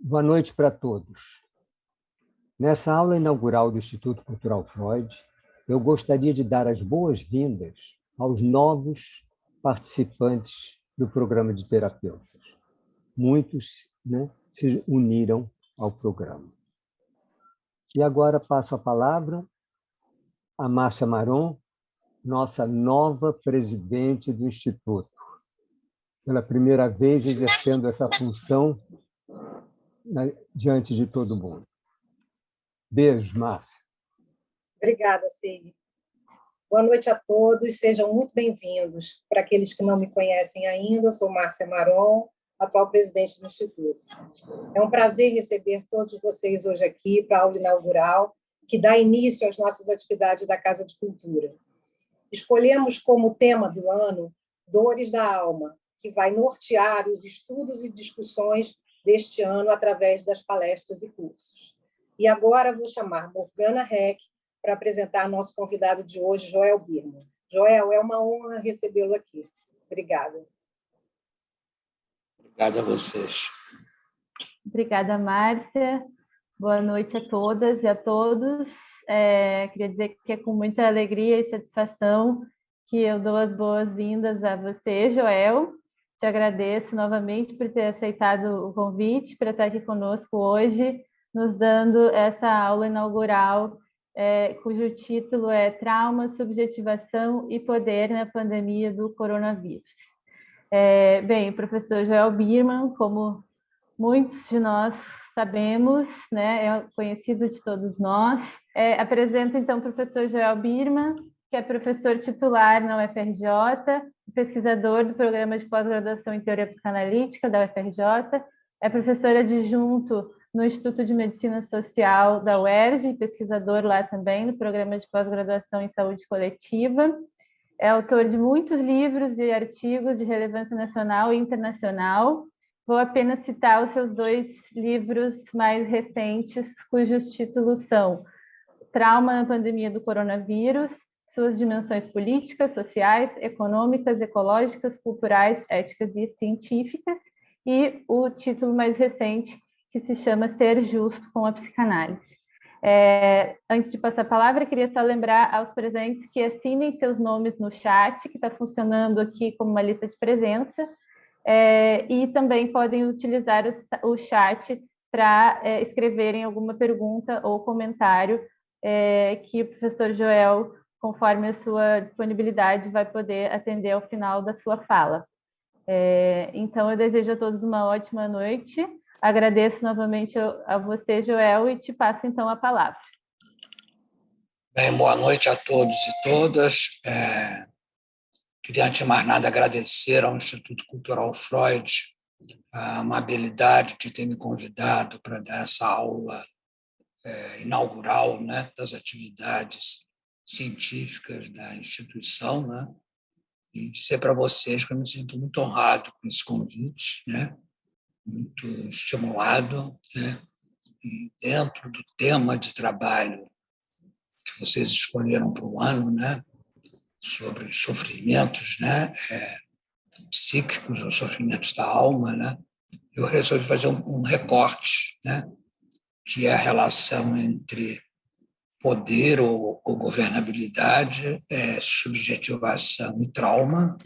Boa noite para todos. Nessa aula inaugural do Instituto Cultural Freud, eu gostaria de dar as boas-vindas aos novos participantes do programa de terapeutas. Muitos, se uniram ao programa. E agora passo a palavra a Márcia Maron, nossa nova presidente do Instituto, pela primeira vez exercendo essa função diante de todo mundo. Beijos, Márcia. Obrigada, Cine. Boa noite a todos, sejam muito bem-vindos. Para aqueles que não me conhecem ainda, sou Márcia Maron, atual presidente do Instituto. É um prazer receber todos vocês hoje aqui para a aula inaugural, que dá início às nossas atividades da Casa de Cultura. Escolhemos como tema do ano Dores da Alma, que vai nortear os estudos e discussões deste ano através das palestras e cursos. E agora vou chamar Morgana Heck para apresentar nosso convidado de hoje, Joel Birman. Joel, é uma honra recebê-lo aqui. Obrigada. Obrigado a vocês. Obrigada, Márcia. Boa noite a todas e a todos. Queria dizer que é com muita alegria e satisfação que eu dou as boas-vindas a você, Joel. Te agradeço novamente por ter aceitado o convite para estar aqui conosco hoje, nos dando essa aula inaugural, cujo título é Trauma, Subjetivação e Poder na Pandemia do Coronavírus. Bem, o professor Joel Birman, como muitos de nós sabemos, é conhecido de todos nós. Apresento, então, o professor Joel Birman, que é professor titular na UFRJ, pesquisador do Programa de Pós-Graduação em Teoria Psicanalítica da UFRJ, é professor adjunto no Instituto de Medicina Social da UERJ, pesquisador lá também no Programa de Pós-Graduação em Saúde Coletiva, é autor de muitos livros e artigos de relevância nacional e internacional. Vou apenas citar os seus 2 livros mais recentes, cujos títulos são Trauma na Pandemia do Coronavírus, Suas Dimensões Políticas, Sociais, Econômicas, Ecológicas, Culturais, Éticas e Científicas, e o título mais recente, que se chama Ser Justo com a Psicanálise. Antes de passar a palavra, queria só lembrar aos presentes que assinem seus nomes no chat, que está funcionando aqui como uma lista de presença, e também podem utilizar o chat para escreverem alguma pergunta ou comentário que o professor Joel, conforme a sua disponibilidade, vai poder atender ao final da sua fala. Então, eu desejo a todos uma ótima noite. Agradeço novamente a você, Joel, e te passo, então, a palavra. Bem, boa noite a todos e todas. Queria, antes de mais nada, agradecer ao Instituto Cultural Freud a amabilidade de ter me convidado para dar essa aula inaugural, das atividades científicas da instituição, e dizer para vocês que eu me sinto muito honrado com esse convite, muito estimulado, e dentro do tema de trabalho que vocês escolheram para o ano, sobre os sofrimentos psíquicos, os sofrimentos da alma, eu resolvi fazer um recorte, que é a relação entre poder ou governabilidade, subjetivação e trauma,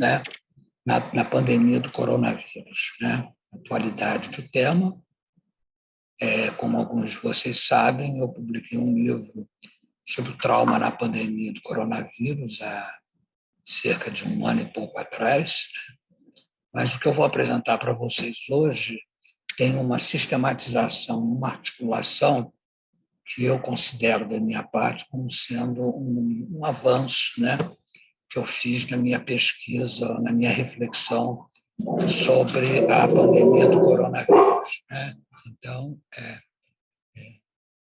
na pandemia do coronavírus. A atualidade do tema, como alguns de vocês sabem, eu publiquei um livro sobre o trauma na pandemia do coronavírus há cerca de 1 ano e pouco atrás, mas o que eu vou apresentar para vocês hoje tem uma sistematização, uma articulação que eu considero, da minha parte, como sendo um avanço, que eu fiz na minha pesquisa, na minha reflexão sobre a pandemia do coronavírus. Então,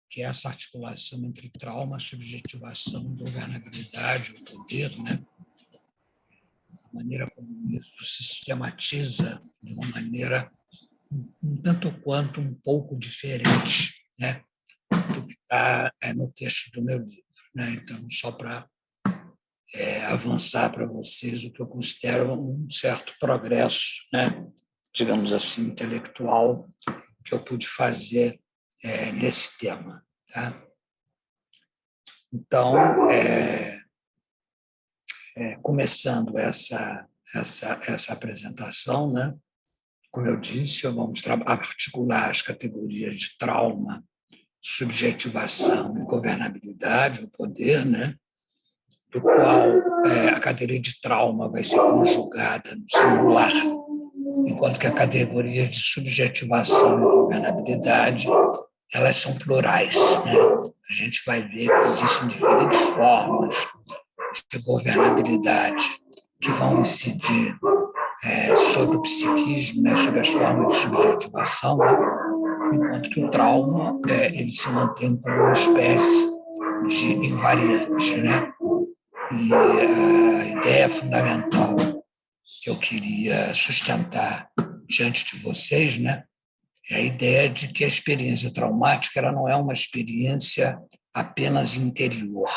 que é essa articulação entre trauma, subjetivação, governabilidade, o poder, a maneira como isso se sistematiza de uma maneira um tanto quanto um pouco diferente, do que está no texto do meu livro. Então, só para avançar para vocês o que eu considero um certo progresso, digamos assim, intelectual que eu pude fazer nesse tema. Tá? Então, começando essa apresentação, né? Como eu disse, vamos articular as categorias de trauma, subjetivação e governabilidade, o poder, né? Do qual a categoria de trauma vai ser conjugada no singular, enquanto que a categoria de subjetivação e governabilidade, elas são plurais, né? A gente vai ver que existem diferentes formas de governabilidade que vão incidir sobre o psiquismo, né, sobre as formas de subjetivação, né, enquanto que o trauma ele se mantém como uma espécie de invariante. Né? E a ideia fundamental que eu queria sustentar diante de vocês, né, é a ideia de que a experiência traumática ela não é uma experiência apenas interior,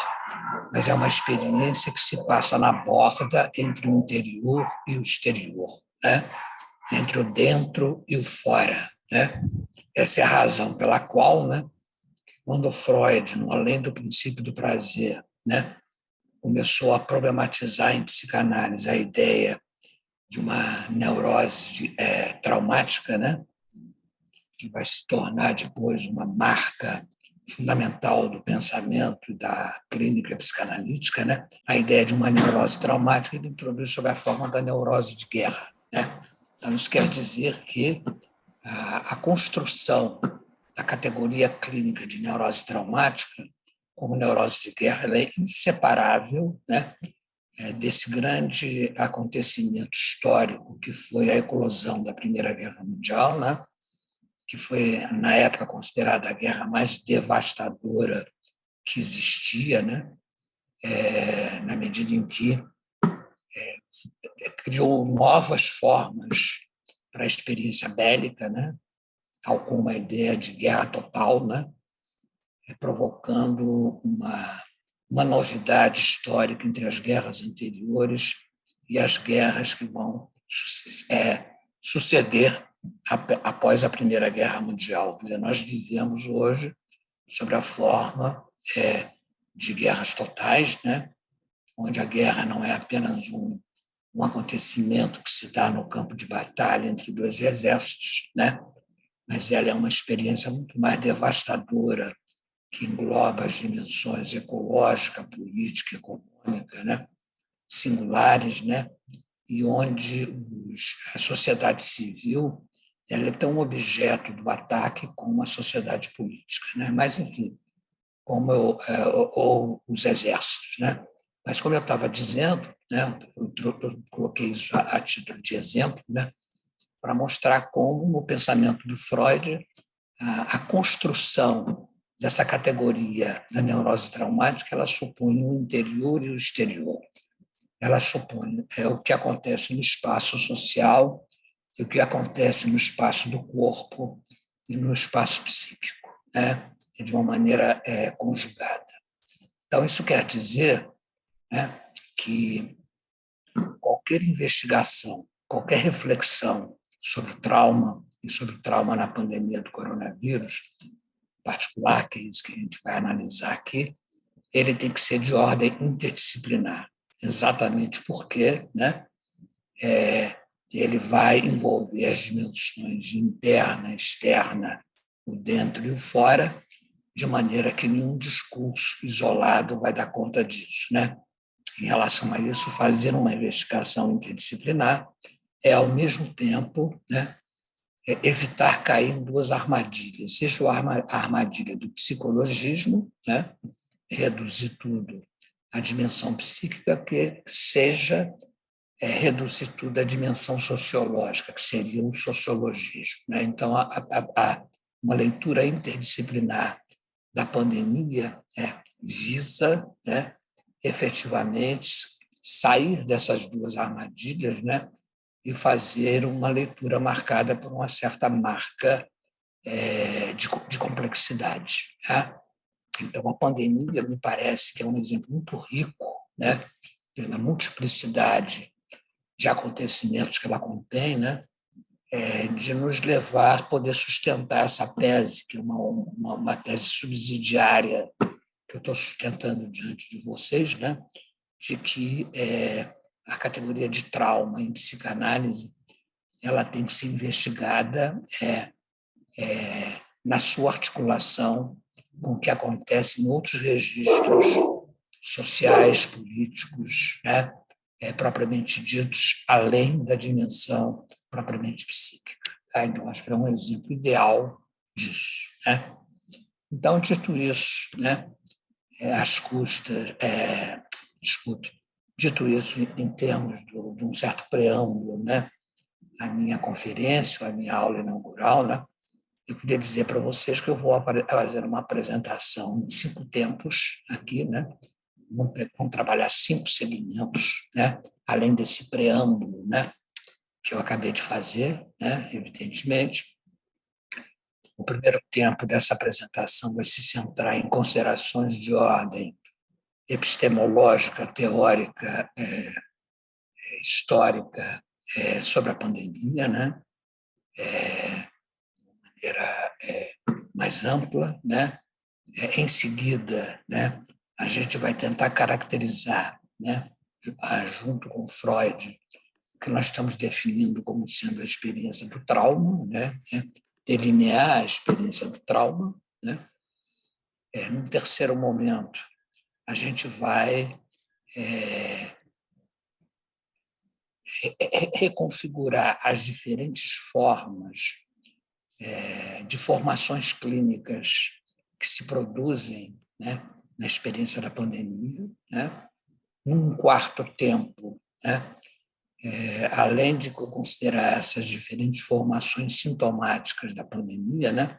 mas é uma experiência que se passa na borda entre o interior e o exterior, né? Entre o dentro e o fora. Né? Essa é a razão pela qual, né, quando Freud, além do princípio do prazer, né, começou a problematizar em psicanálise a ideia de uma neurose traumática, né, que vai se tornar depois uma marca fundamental do pensamento e da clínica psicanalítica, né? A ideia de uma neurose traumática ele introduz sob a forma da neurose de guerra. Né? Então, isso quer dizer que a construção da categoria clínica de neurose traumática, como neurose de guerra, ela é inseparável, né? Desse grande acontecimento histórico que foi a eclosão da Primeira Guerra Mundial, né? Que foi, na época, considerada a guerra mais devastadora que existia, né? Na medida em que criou novas formas para a experiência bélica, né? Tal como a ideia de guerra total, né? Provocando uma novidade histórica entre as guerras anteriores e as guerras que vão suceder após a Primeira Guerra Mundial. Nós vivemos hoje sobre a forma de guerras totais, né? Onde a guerra não é apenas um acontecimento que se dá no campo de batalha entre dois exércitos, né? Mas ela é uma experiência muito mais devastadora, que engloba as dimensões ecológica, política, econômica, né? Singulares, né? E onde a sociedade civil ela é tão objeto do ataque como a sociedade política, né? Mas, enfim, ou os exércitos. Né? Mas, como eu estava dizendo, né? Eu coloquei isso a título de exemplo, né? Para mostrar como, no pensamento do Freud, a construção dessa categoria da neurose traumática ela supõe o interior e o exterior. Ela supõe o que acontece no espaço social e o que acontece no espaço do corpo e no espaço psíquico, né? De uma maneira conjugada. Então, isso quer dizer, né, que qualquer investigação, qualquer reflexão sobre o trauma e sobre o trauma na pandemia do coronavírus, em particular, que é isso que a gente vai analisar aqui, ele tem que ser de ordem interdisciplinar, exatamente porque, né, ele vai envolver as dimensões interna, externa, o dentro e o fora, de maneira que nenhum discurso isolado vai dar conta disso. Né? Em relação a isso, fazer uma investigação interdisciplinar é, ao mesmo tempo, né, evitar cair em duas armadilhas, seja a armadilha do psicologismo, né, reduzir tudo à dimensão psíquica, que seja reduzir tudo à dimensão sociológica, que seria o sociologismo. Né? Então, uma leitura interdisciplinar da pandemia visa, né, efetivamente sair dessas duas armadilhas, né, e fazer uma leitura marcada por uma certa marca de complexidade. Né? Então, a pandemia me parece que é um exemplo muito rico, né, pela multiplicidade de acontecimentos que ela contém, né, de nos levar a poder sustentar essa tese, que é uma tese subsidiária que eu estou sustentando diante de vocês, né? De que a categoria de trauma em psicanálise ela tem que ser investigada na sua articulação com o que acontece em outros registros sociais, políticos, né? Propriamente ditos, além da dimensão propriamente psíquica. Tá? Então, acho que é um exemplo ideal disso. Né? Então, dito isso, né? Às custas, desculpe, dito isso em termos de um certo preâmbulo, né? A minha conferência, a minha aula inaugural, né? Eu queria dizer para vocês que eu vou fazer uma apresentação em 5 tempos aqui, né? Vamos trabalhar 5 segmentos, né? Além desse preâmbulo, né? Que eu acabei de fazer, né? Evidentemente. O primeiro tempo dessa apresentação vai se centrar em considerações de ordem epistemológica, teórica, histórica sobre a pandemia, né? De maneira mais ampla, né? Em seguida, né? A gente vai tentar caracterizar, né? Junto com Freud, o que nós estamos definindo como sendo a experiência do trauma, né? Delinear a experiência do trauma, né? Num terceiro momento, a gente vai reconfigurar as diferentes formas de formações clínicas que se produzem, né, na experiência da pandemia, né? Num quarto tempo, né? Além de considerar essas diferentes formações sintomáticas da pandemia, né?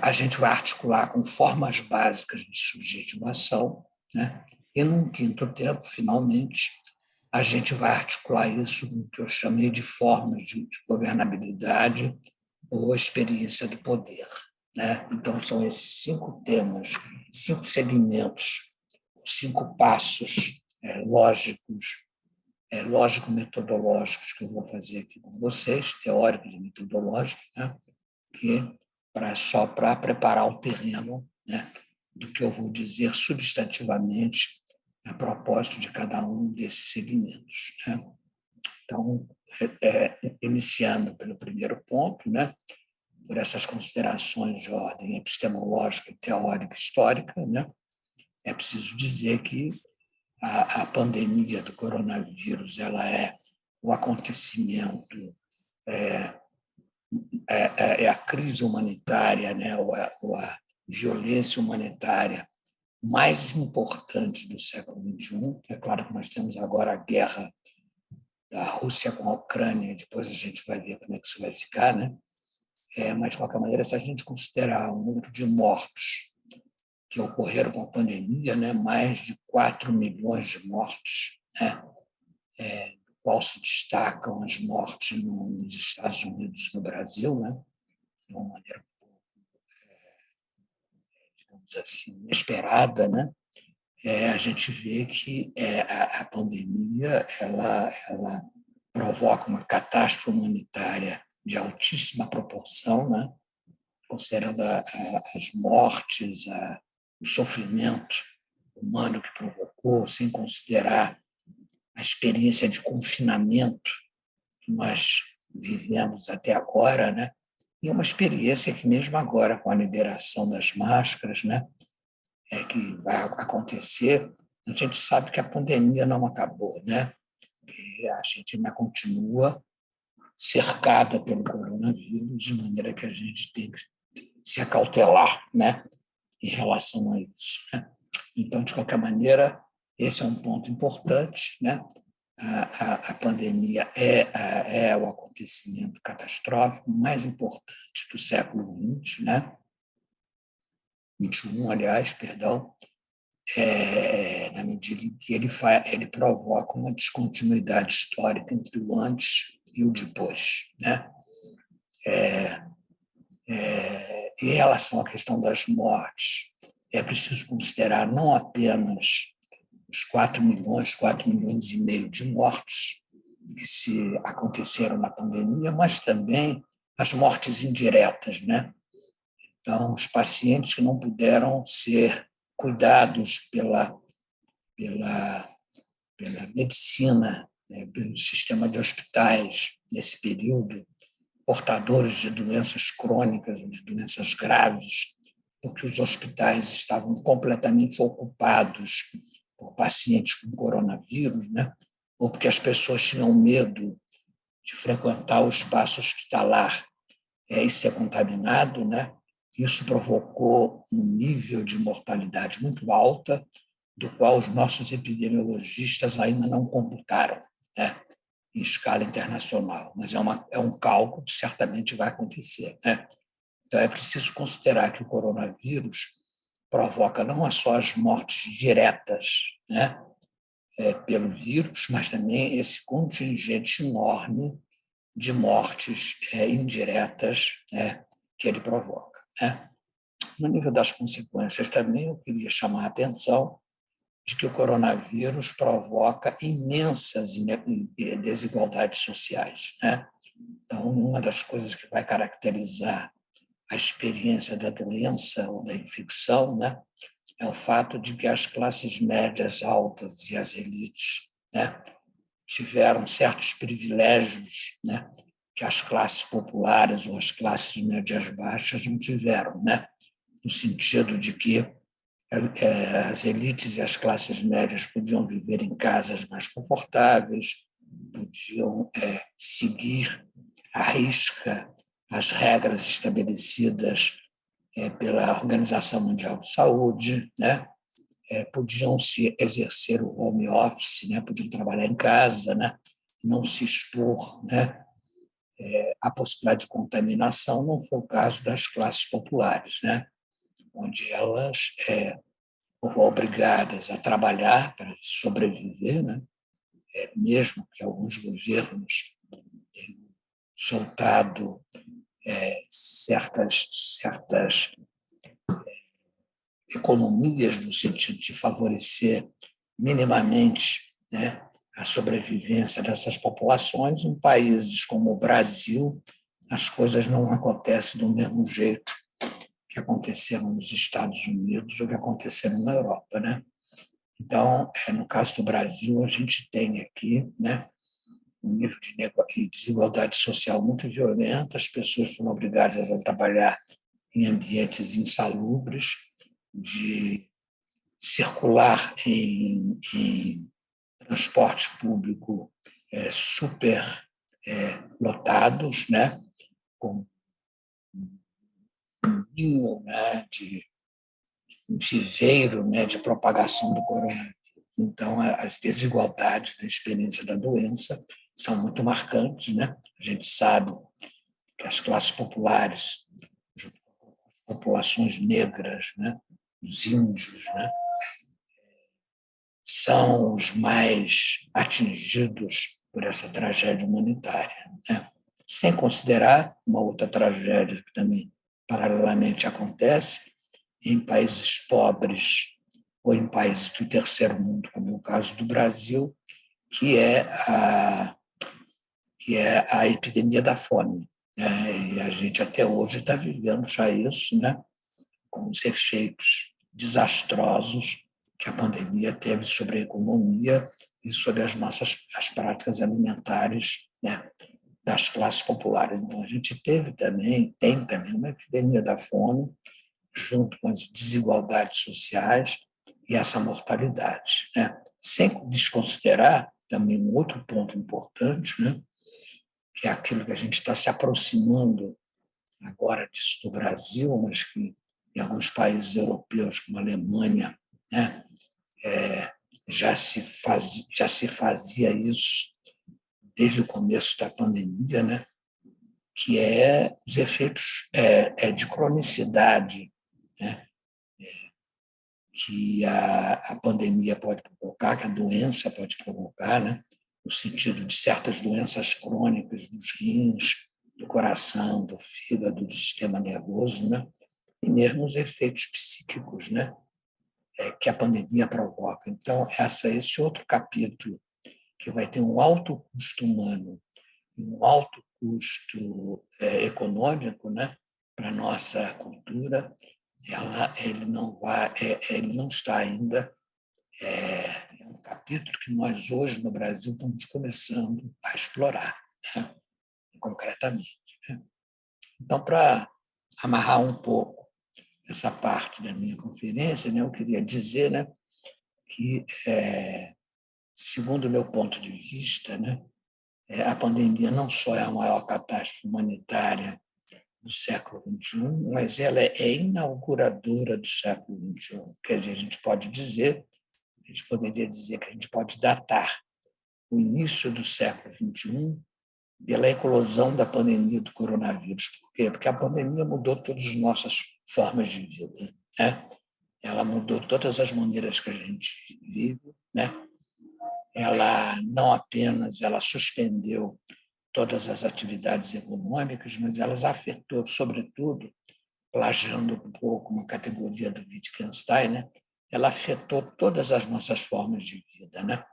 A gente vai articular com formas básicas de subjetivação, né? E num quinto tempo, finalmente, a gente vai articular isso com o que eu chamei de formas de governabilidade ou experiência do poder, né? Então, são esses 5 temas, 5 segmentos, 5 passos lógico-metodológicos que eu vou fazer aqui com vocês, teóricos e metodológicos, né? Só para preparar o terreno, né? Do que eu vou dizer substantivamente a propósito de cada um desses segmentos, né? Então, iniciando pelo primeiro ponto, né? Por essas considerações de ordem epistemológica, teórica, histórica, né? É preciso dizer que a pandemia do coronavírus ela é o acontecimento, a crise humanitária, né? ou a violência humanitária mais importante do século XXI. É claro que nós temos agora a guerra da Rússia com a Ucrânia, depois a gente vai ver como é que isso vai ficar, né? Mas, de qualquer maneira, se a gente considerar o número de mortos que ocorreram com a pandemia, né? Mais de 4 milhões de mortos, né? Do qual se destacam as mortes nos Estados Unidos e no Brasil, né? De uma maneira, digamos assim, inesperada, né? A gente vê que a pandemia ela provoca uma catástrofe humanitária de altíssima proporção, né? Considerando as mortes, o sofrimento humano que provocou, sem considerar a experiência de confinamento que nós vivemos até agora, né? E uma experiência que mesmo agora, com a liberação das máscaras, né? Que vai acontecer, a gente sabe que a pandemia não acabou, né? E a gente ainda continua cercada pelo coronavírus, de maneira que a gente tem que se acautelar, né? Em relação a isso, né? Então, de qualquer maneira, esse é um ponto importante, né? A pandemia é o acontecimento catastrófico mais importante do século XX, né? 21, aliás, perdão, na medida em que ele provoca uma descontinuidade histórica entre o antes e o depois, né? Em relação à questão das mortes, é preciso considerar não apenas os 4 milhões e meio de mortos, que se aconteceram na pandemia, mas também as mortes indiretas, né? Então, os pacientes que não puderam ser cuidados pela medicina, né, pelo sistema de hospitais nesse período, portadores de doenças crônicas, de doenças graves, porque os hospitais estavam completamente ocupados por pacientes com coronavírus, né? Ou porque as pessoas tinham medo de frequentar o espaço hospitalar e ser contaminado, né? Isso provocou um nível de mortalidade muito alta, do qual os nossos epidemiologistas ainda não computaram, né, em escala internacional. Mas é um cálculo que certamente vai acontecer, né? Então, é preciso considerar que o coronavírus provoca não só as mortes diretas, né, pelo vírus, mas também esse contingente enorme de mortes indiretas, né, que ele provoca, né? No nível das consequências também, eu queria chamar a atenção de que o coronavírus provoca imensas desigualdades sociais, né? Então, uma das coisas que vai caracterizar a experiência da doença ou da infecção, né, é o fato de que as classes médias altas e as elites, né, tiveram certos privilégios, né, que as classes populares ou as classes médias baixas não tiveram, né? No sentido de que as elites e as classes médias podiam viver em casas mais confortáveis, podiam seguir à risca as regras estabelecidas pela Organização Mundial de Saúde, né? Podiam se exercer o home office, né? Podiam trabalhar em casa, né? Não se expor, né, à possibilidade de contaminação. Não foi o caso das classes populares, né? Onde elas foram obrigadas a trabalhar para sobreviver, né? Mesmo que alguns governos tenham soltado certas economias no sentido de favorecer minimamente, né, a sobrevivência dessas populações. Em países como o Brasil, as coisas não acontecem do mesmo jeito que aconteceram nos Estados Unidos ou que aconteceram na Europa, né? Então, no caso do Brasil, a gente tem aqui, né, um nível de desigualdade social muito violenta, as pessoas foram obrigadas a trabalhar em ambientes insalubres, de circular em transporte público super lotados, né, com um ninho, né, de um viveiro, né, de propagação do coronavírus. Então, as desigualdades da experiência da doença são muito marcantes, né? A gente sabe que as classes populares, junto com as populações negras, né, os índios, né, são os mais atingidos por essa tragédia humanitária, né? Sem considerar uma outra tragédia que também paralelamente acontece em países pobres ou em países do terceiro mundo, como é o caso do Brasil, que é a epidemia da fome, né? E a gente até hoje está vivendo já isso, né, com os efeitos desastrosos que a pandemia teve sobre a economia e sobre as práticas alimentares, né, das classes populares. Então, a gente tem também uma epidemia da fome, junto com as desigualdades sociais e essa mortalidade, né? Sem desconsiderar também um outro ponto importante, né, que é aquilo que a gente está se aproximando agora disso do Brasil, mas que em alguns países europeus, como a Alemanha, né, já se fazia isso desde o começo da pandemia, né, que é os efeitos de cronicidade, né, que a pandemia pode provocar, que a doença pode provocar, né, no sentido de certas doenças crônicas dos rins, do coração, do fígado, do sistema nervoso, né, e mesmo os efeitos psíquicos, né, que a pandemia provoca. Então, esse outro capítulo que vai ter um alto custo humano e um alto custo econômico, né, para a nossa cultura, ele não está ainda. É um capítulo que nós, hoje, no Brasil, estamos começando a explorar, né, concretamente. Né? Então, para amarrar um pouco essa parte da minha conferência, né, eu queria dizer, né, que, segundo o meu ponto de vista, né, a pandemia não só é a maior catástrofe humanitária do século XXI, mas ela é inauguradora do século XXI. Quer dizer, a gente poderia dizer que a gente pode datar o início do século XXI pela eclosão da pandemia do coronavírus. Por quê? Porque a pandemia mudou todas as nossas formas de vida, né? Ela mudou todas as maneiras que a gente vive, né? Ela não apenas suspendeu todas as atividades econômicas, mas elas afetou, sobretudo, plagiando um pouco uma categoria do Wittgenstein, né? Ela afetou todas as nossas formas de vida, né?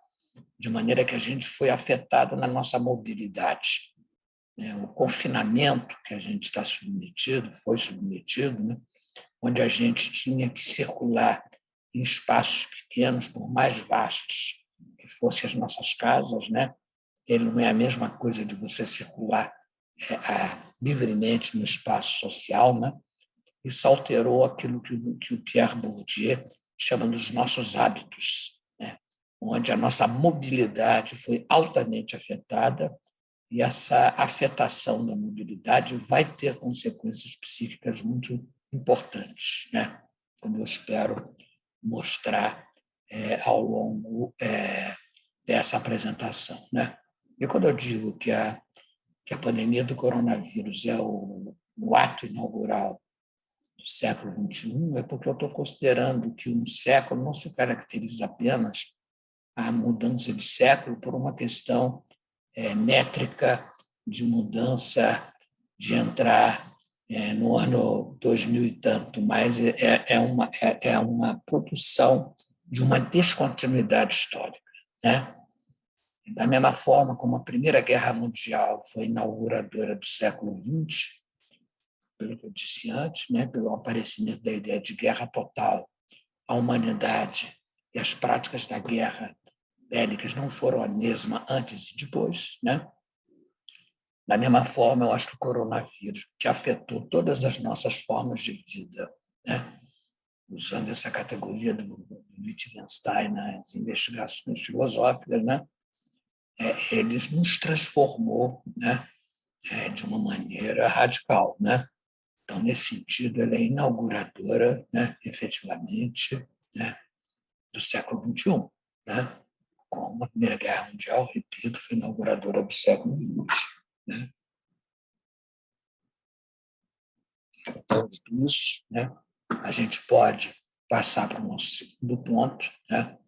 De maneira que a gente foi afetado na nossa mobilidade. O confinamento que a gente foi submetido, né? Onde a gente tinha que circular em espaços pequenos, por mais vastos que fossem as nossas casas, né? Ele não é a mesma coisa de você circular livremente no espaço social, né? Isso alterou aquilo que o Pierre Bourdieu chama dos nossos hábitos, né? Onde a nossa mobilidade foi altamente afetada, e essa afetação da mobilidade vai ter consequências psíquicas muito importantes, né? Como eu espero mostrar ao longo dessa apresentação, né? E quando eu digo que a pandemia do coronavírus é o ato inaugural do século XXI, é porque eu estou considerando que um século não se caracteriza apenas a mudança de século por uma questão métrica de mudança, de entrar no ano 2000 e tanto, mas é uma produção de uma descontinuidade histórica, né? Da mesma forma como a Primeira Guerra Mundial foi inauguradora do século XX, pelo que eu disse antes, né, pelo aparecimento da ideia de guerra total, a humanidade e as práticas da guerra bélicas não foram a mesma antes e depois, né? Da mesma forma, eu acho que o coronavírus, que afetou todas as nossas formas de vida, né? Usando essa categoria do Wittgenstein nas investigações filosóficas, né? Ele nos transformou, né? De uma maneira radical, né? Então, nesse sentido, ela é inauguradora, né? Efetivamente, né? Do século XXI, né? Como a Primeira Guerra Mundial, repito, foi inauguradora do século XX, né? Então, isso, né? A gente pode passar para o nosso segundo ponto, né?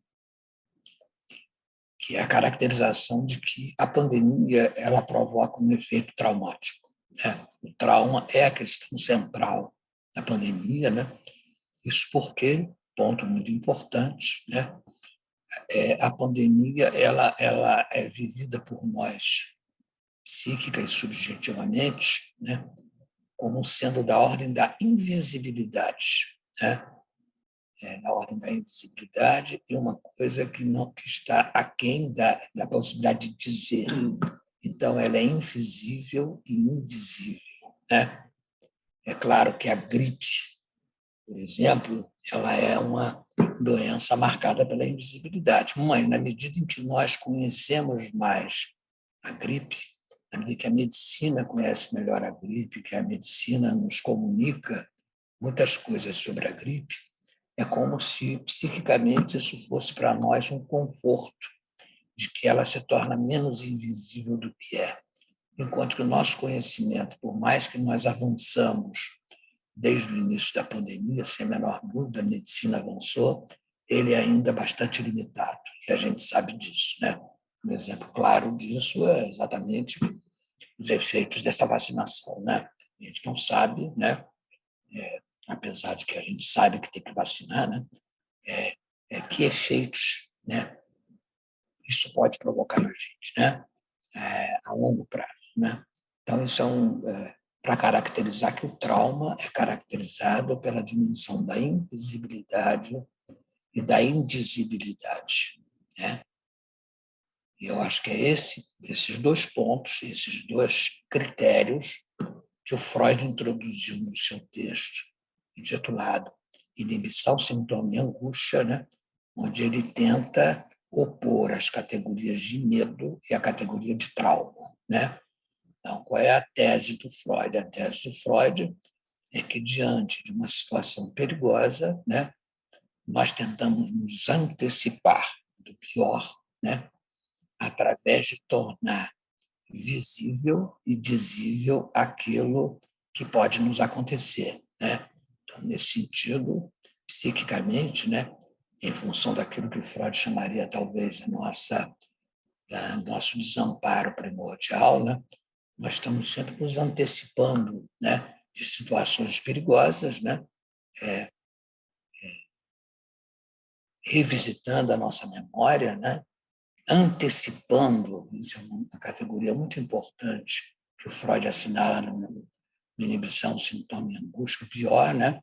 Que é a caracterização de que a pandemia ela provoca um efeito traumático, né? O trauma é a questão central da pandemia, né? Isso porque, ponto muito importante, né? A pandemia ela é vivida por nós, psíquica e subjetivamente, né? Como sendo da ordem da invisibilidade, né? Da ordem da invisibilidade e uma coisa que está aquém da possibilidade de dizer. Então, ela é invisível e invisível, né? É claro que a gripe, por exemplo, ela é uma doença marcada pela invisibilidade. Mas, na medida em que nós conhecemos mais a gripe, na medida que a medicina conhece melhor a gripe, que a medicina nos comunica muitas coisas sobre a gripe, é como se, psiquicamente, isso fosse para nós um conforto de que ela se torna menos invisível do que é. Enquanto que o nosso conhecimento, por mais que nós avançamos desde o início da pandemia, sem a menor dúvida, a medicina avançou, ele é ainda bastante limitado, e a gente sabe disso, né? Um exemplo claro disso é exatamente os efeitos dessa vacinação, né? A gente não sabe, né? Apesar de que a gente sabe que tem que vacinar, né? Que efeitos, né? isso pode provocar na gente, né? A longo prazo, né? Então, isso para caracterizar que o trauma é caracterizado pela dimensão da invisibilidade e da indisibilidade, né? E eu acho que é esses dois pontos, esses dois critérios que o Freud introduziu no seu texto, intitulado Inibição, Sintoma e Angústia, né? Onde ele tenta opor as categorias de medo e a categoria de trauma, né? Então, qual é a tese do Freud? A tese do Freud é que, diante de uma situação perigosa, né, nós tentamos nos antecipar do pior, né, através de tornar visível e dizível aquilo que pode nos acontecer, né? Então, nesse sentido, psiquicamente, né, em função daquilo que o Freud chamaria talvez nosso desamparo primordial, né, nós estamos sempre nos antecipando, né, de situações perigosas, né, revisitando a nossa memória, né, antecipando, isso é uma categoria muito importante que o Freud assinala na inibição, sintoma e angústia, o pior, né,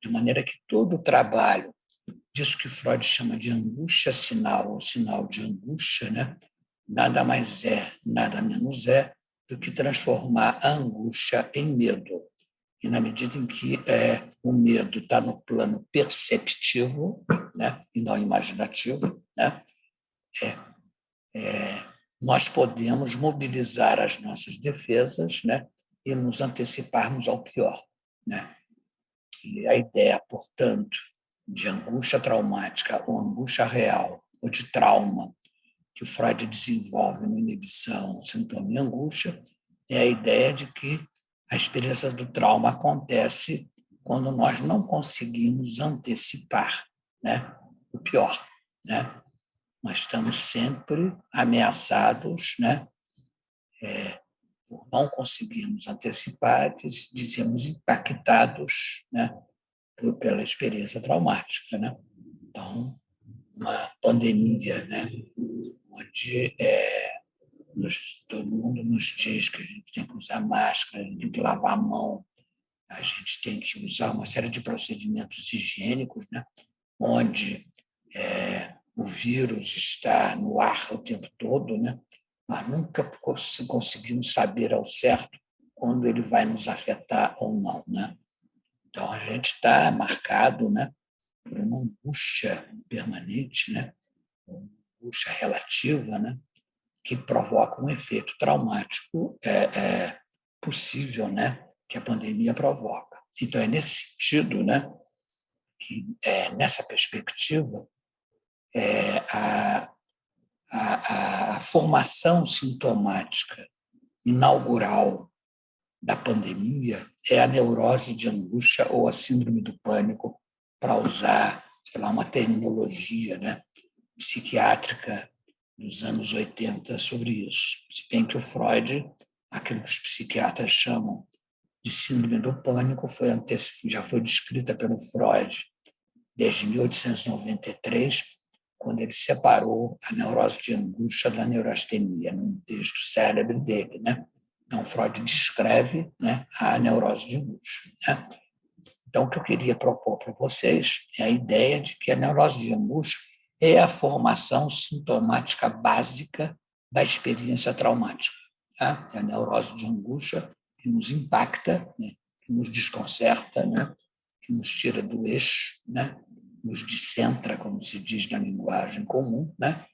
de maneira que todo o trabalho disso que Freud chama de angústia sinal, ou sinal de angústia, né, nada mais é, nada menos é do que transformar a angústia em medo. E na medida em que o medo está no plano perceptivo, né, e não imaginativo, né, nós podemos mobilizar as nossas defesas, né, e nos anteciparmos ao pior, né? E a ideia, portanto, de angústia traumática ou angústia real ou de trauma que o Freud desenvolve no Inibição, Sintoma e Angústia é a ideia de que a experiência do trauma acontece quando nós não conseguimos antecipar, né, o pior, né? Nós estamos sempre ameaçados, né, por não conseguirmos antecipar, dizemos impactados, né, pela experiência traumática, né? Então, uma pandemia, né, onde todo mundo nos diz que a gente tem que usar máscara, a gente tem que lavar a mão, a gente tem que usar uma série de procedimentos higiênicos, né, onde o vírus está no ar o tempo todo, né? Nós nunca conseguimos saber ao certo quando ele vai nos afetar ou não, né? Então, a gente está marcado, né, por uma angústia permanente, né, uma angústia relativa, né, que provoca um efeito traumático possível, né, que a pandemia provoca. Então, é nesse sentido, né, que, nessa perspectiva, a formação sintomática inaugural da pandemia é a neurose de angústia ou a síndrome do pânico, para usar, sei lá, uma terminologia, né, psiquiátrica dos anos 80 sobre isso. Se bem que o Freud, aquilo que os psiquiatras chamam de síndrome do pânico, já foi descrita pelo Freud desde 1893, quando ele separou a neurose de angústia da neurastenia, num texto célebre dele, né? Então, Freud descreve, né, a neurose de angústia, né? Então, o que eu queria propor para vocês é a ideia de que a neurose de angústia é a formação sintomática básica da experiência traumática. Tá? É a neurose de angústia que nos impacta, né, que nos desconcerta, né, que nos tira do eixo, né, nos descentra, como se diz na linguagem comum, né?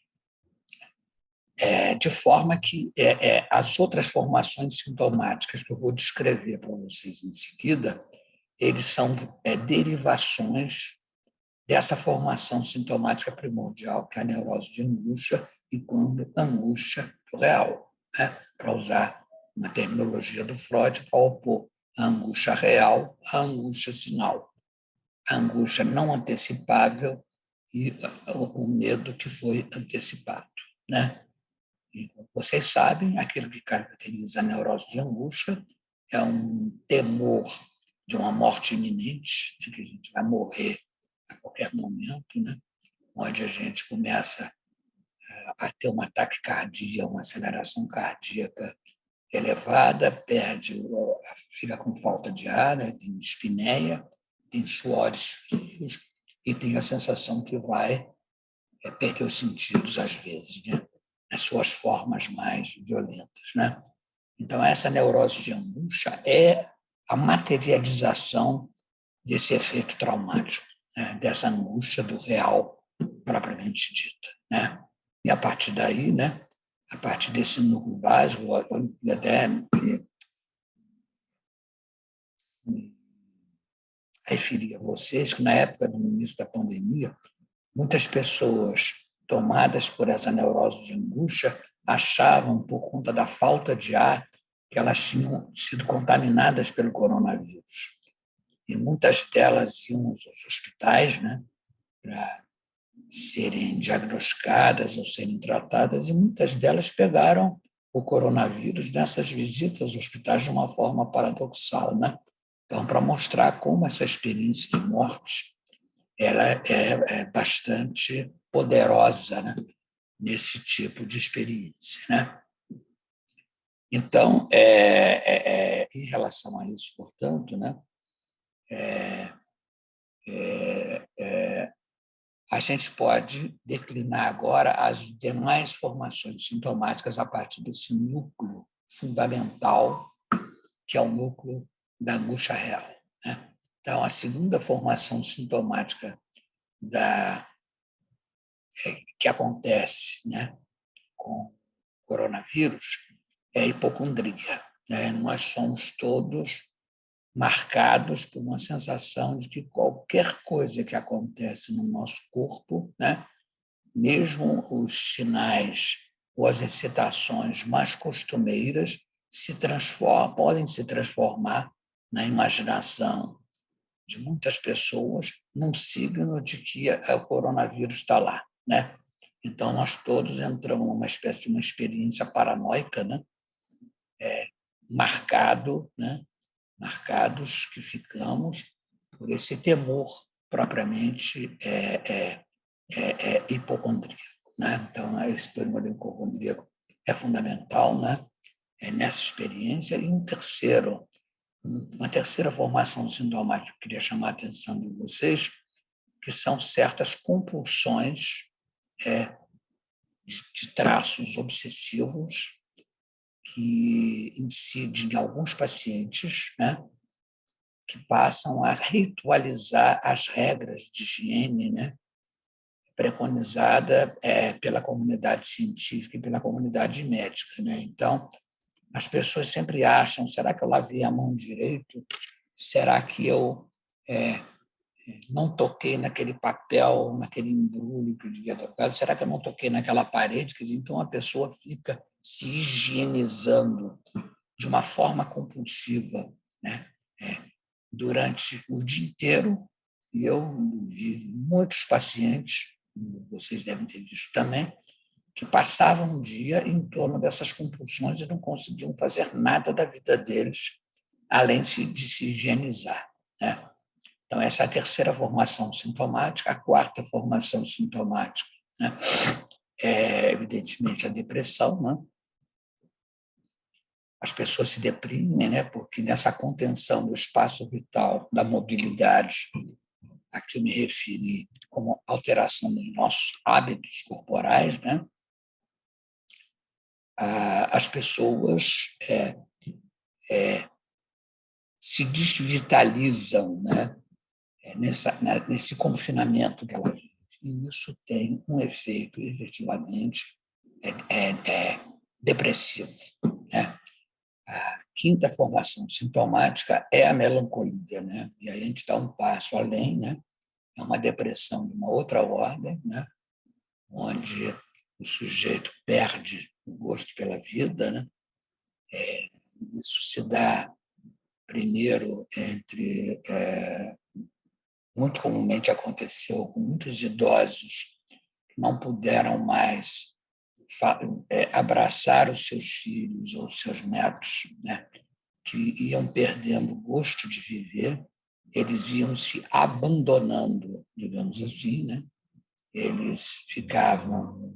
De forma que as outras formações sintomáticas que eu vou descrever para vocês em seguida, eles são derivações dessa formação sintomática primordial, que é a neurose de angústia, e quando angústia real, né? Para usar uma terminologia do Freud, para opor a angústia real à angústia sinal. A angústia não antecipável e o medo que foi antecipado, né? E, como vocês sabem, aquilo que caracteriza a neurose de angústia é um temor de uma morte iminente, né, que a gente vai morrer a qualquer momento, né, onde a gente começa a ter uma taquicardia, uma aceleração cardíaca elevada, fica com falta de ar, né? Tem dispneia, tem suores frios e tem a sensação que vai perder os sentidos às vezes, né? Nas suas formas mais violentas, né? Então, essa neurose de angústia é a materialização desse efeito traumático, né? Dessa angústia do real propriamente dita, né? E a partir daí, né? A partir desse núcleo básico, eu até me referi a vocês que na época do início da pandemia, muitas pessoas tomadas por essa neurose de angústia achavam, por conta da falta de ar, que elas tinham sido contaminadas pelo coronavírus. E muitas delas iam aos hospitais, né, para serem diagnosticadas ou serem tratadas, e muitas delas pegaram o coronavírus nessas visitas aos hospitais de uma forma paradoxal, né? Então, para mostrar como essa experiência de morte ela é bastante poderosa, né, nesse tipo de experiência, né? Então, em relação a isso, portanto, né, a gente pode declinar agora as demais formações sintomáticas a partir desse núcleo fundamental, que é o núcleo da angústia real, né? Então, a segunda formação sintomática que acontece, né, com o coronavírus é a hipocondria, né? Nós somos todos marcados por uma sensação de que qualquer coisa que acontece no nosso corpo, né, mesmo os sinais ou as excitações mais costumeiras podem se transformar na imaginação de muitas pessoas num signo de que o coronavírus está lá, né? Então, nós todos entramos numa espécie de uma experiência paranoica, né? Marcados que ficamos por esse temor propriamente hipocondríaco, né? Então, esse temor hipocondríaco é fundamental, né? Nessa experiência. E uma terceira formação sintomática que eu queria chamar a atenção de vocês, que são certas compulsões de traços obsessivos que incidem em alguns pacientes, né, que passam a ritualizar as regras de higiene, né, preconizada pela comunidade científica e pela comunidade médica, né? Então, as pessoas sempre acham: será que eu lavei a mão direito? Será que eu não toquei naquele papel, naquele embrulho que eu devia tocar? Será que eu não toquei naquela parede? Quer dizer, então, a pessoa fica se higienizando de uma forma compulsiva, né, durante o dia inteiro. E eu vi muitos pacientes, vocês devem ter visto também, que passavam um dia em torno dessas compulsões e não conseguiam fazer nada da vida deles, além de se higienizar, né? Então, essa é a terceira formação sintomática. A quarta formação sintomática, né, é, evidentemente, a depressão, né? As pessoas se deprimem, né, porque nessa contenção do espaço vital, da mobilidade, a que eu me referi como alteração dos nossos hábitos corporais, né, as pessoas se desvitalizam, né, nesse confinamento que elas vivem. E isso tem um efeito, efetivamente, depressivo, né? A quinta formação sintomática é a melancolia, né? E aí a gente dá um passo além, né? É uma depressão de uma outra ordem, né? Onde o sujeito perde o gosto pela vida, né? Isso se dá primeiro muito comumente aconteceu com muitos idosos que não puderam mais abraçar os seus filhos ou os seus netos, né, que iam perdendo o gosto de viver, eles iam se abandonando, digamos assim, né? Eles ficavam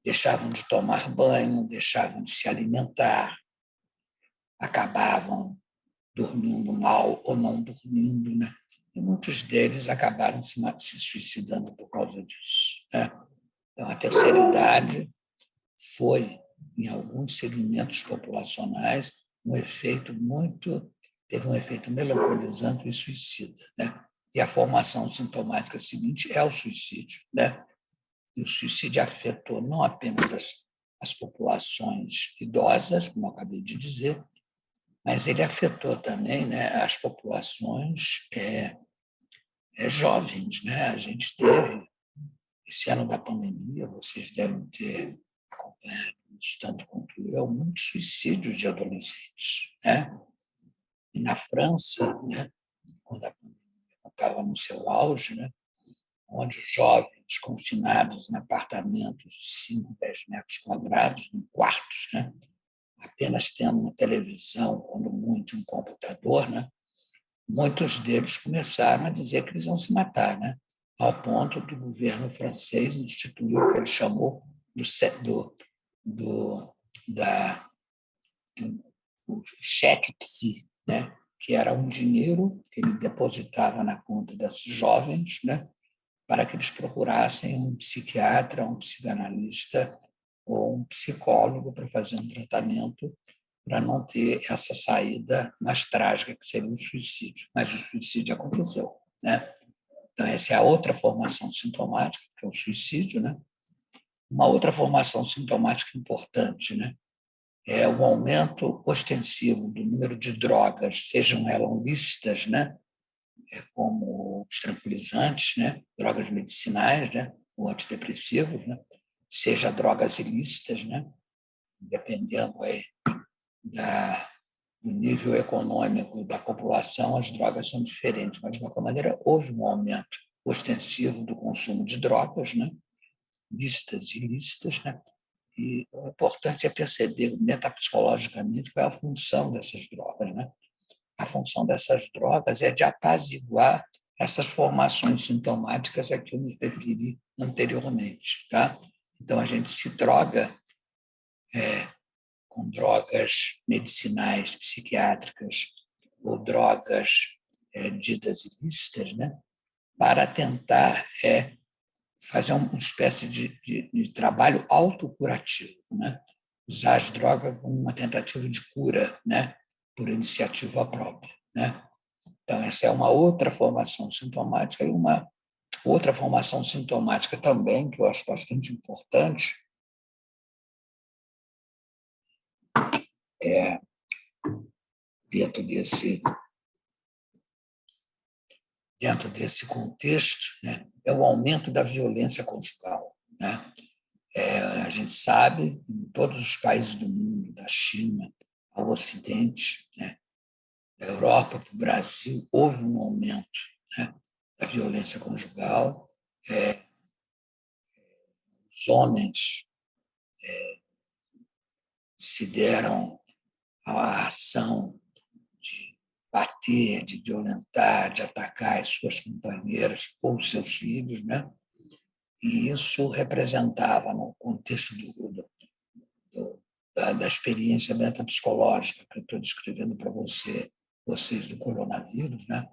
deixavam de tomar banho, deixavam de se alimentar, acabavam dormindo mal ou não dormindo, né? E muitos deles acabaram se suicidando por causa disso, né? Então, a terceira idade foi, em alguns segmentos populacionais, teve um efeito melancolizante e suicida, né? E a formação sintomática seguinte é o suicídio, né? E o suicídio afetou não apenas as populações idosas, como eu acabei de dizer, mas ele afetou também, né, as populações jovens, né? A gente teve, esse ano da pandemia, vocês devem ter acompanhado, tanto quanto eu, muitos suicídios de adolescentes, né? E na França, né, quando a pandemia estava no seu auge, né, onde os jovens confinados em apartamentos de 5, 10 metros quadrados, em quartos, né, apenas tendo uma televisão, quando muito um computador, né, muitos deles começaram a dizer que eles iam se matar, né, ao ponto do governo francês instituir o que ele chamou do cheque psy, né, que era um dinheiro que ele depositava na conta desses jovens, né, para que eles procurassem um psiquiatra, um psicanalista ou um psicólogo para fazer um tratamento para não ter essa saída mais trágica que seria o suicídio. Mas o suicídio aconteceu, né? Então, essa é a outra formação sintomática, que é o suicídio, né? Uma outra formação sintomática importante, né, é o aumento ostensivo do número de drogas, sejam elas lícitas, né, como os tranquilizantes, né, drogas medicinais, né, ou antidepressivos, né, seja drogas ilícitas, né, dependendo aí do nível econômico da população, as drogas são diferentes, mas, de qualquer maneira, houve um aumento ostensivo do consumo de drogas, né, lícitas e ilícitas, né, e o importante é perceber metapsicologicamente qual é a função dessas drogas, né? A função dessas drogas é de apaziguar essas formações sintomáticas a que eu me referi anteriormente, tá? Então, a gente se droga com drogas medicinais, psiquiátricas ou drogas ditas ilícitas, né? Para tentar fazer uma espécie de trabalho autocurativo, né? Usar as drogas como uma tentativa de cura, né? Por iniciativa própria, né? Então, essa é uma outra formação sintomática e uma outra formação sintomática também, que eu acho bastante importante, é, dentro desse contexto, né, é o aumento da violência conjugal, né? A gente sabe, em todos os países do mundo, da China ao Ocidente, né, da Europa para o Brasil, houve um aumento, né, da violência conjugal. Os homens se deram à ação de bater, de violentar, de atacar as suas companheiras ou seus filhos, né? E isso representava, no contexto da experiência metapsicológica que eu estou descrevendo para vocês do coronavírus, né?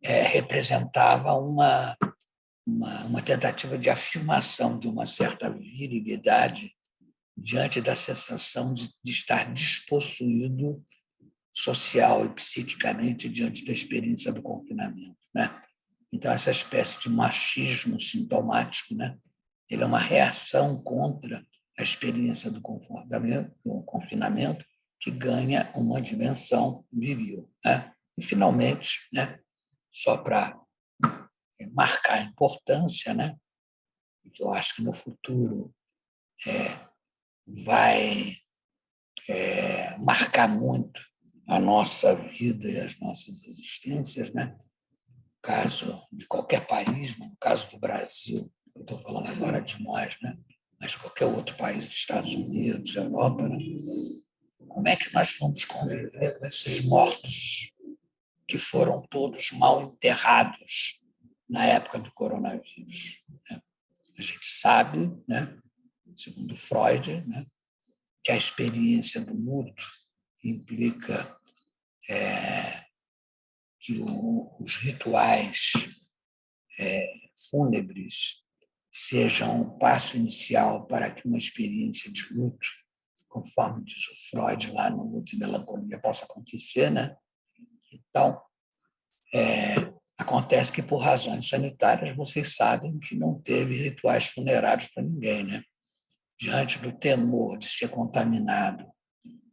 Representava uma tentativa de afirmação de uma certa virilidade diante da sensação de estar despossuído social e psiquicamente diante da experiência do confinamento, né? Então, essa espécie de machismo sintomático, né, ele é uma reação contra a experiência do confinamento, que ganha uma dimensão viril, né? E, finalmente, né, só para marcar a importância, né, que eu acho que no futuro vai marcar muito a nossa vida e as nossas existências, né? No caso de qualquer país, no caso do Brasil, eu estou falando agora de nós, né? Mas qualquer outro país, Estados Unidos, Europa, né? Como é que nós vamos conviver com esses mortos que foram todos mal enterrados na época do coronavírus, né? A gente sabe, né, segundo Freud, né, que a experiência do luto implica que os rituais fúnebres sejam um passo inicial para que uma experiência de luto, conforme diz o Freud lá no Luto e Melancolia, possa acontecer, né? Então, acontece que, por razões sanitárias, vocês sabem que não teve rituais funerários para ninguém, né? Diante do temor de ser contaminado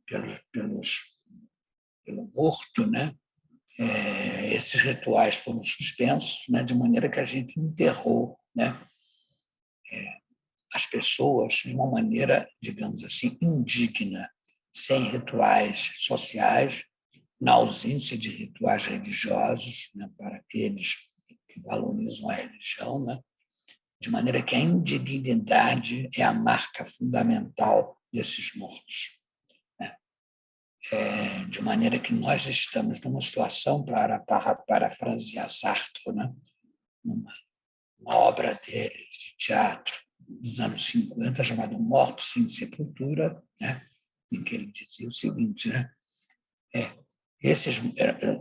pelo morto, né? Esses rituais foram suspensos, né? De maneira que a gente enterrou, né? As pessoas de uma maneira, digamos assim, indigna, sem rituais sociais, na ausência de rituais religiosos, né, para aqueles que valorizam a religião, né, de maneira que a indignidade é a marca fundamental desses mortos. Né. De maneira que nós estamos numa situação, para parafrasear Sartre, né, uma obra dele de teatro dos anos 50, chamada Mortos sem Sepultura, né, em que ele dizia o seguinte, né,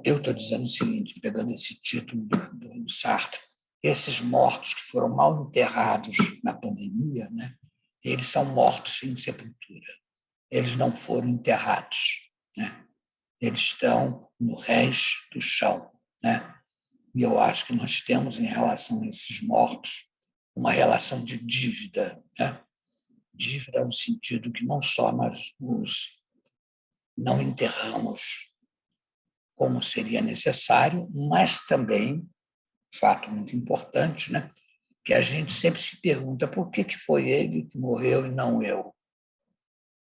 eu estou dizendo o seguinte, pegando esse título do Sartre, esses mortos que foram mal enterrados na pandemia, né, eles são mortos sem sepultura. Eles não foram enterrados. Né? Eles estão no rés do chão. Né? E eu acho que nós temos, em relação a esses mortos, uma relação de dívida. Né? Dívida no sentido que não só nós os não enterramos como seria necessário, mas também, fato muito importante, né, que a gente sempre se pergunta por que foi ele que morreu e não eu.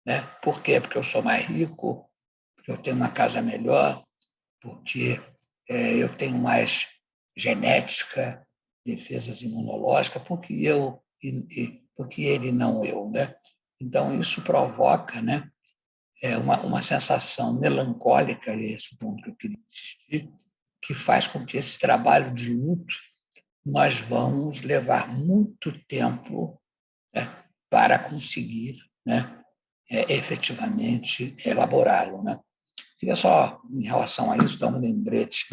Né? Por quê? Porque eu sou mais rico, porque eu tenho uma casa melhor, porque eu tenho mais genética, defesas imunológicas, porque ele não eu. Né? Então, isso provoca, né, uma sensação melancólica, e esse é o ponto que eu queria insistir, que faz com que esse trabalho de luto nós vamos levar muito tempo, né, para conseguir, né, efetivamente elaborá-lo. Né? Queria só, em relação a isso, dar um lembrete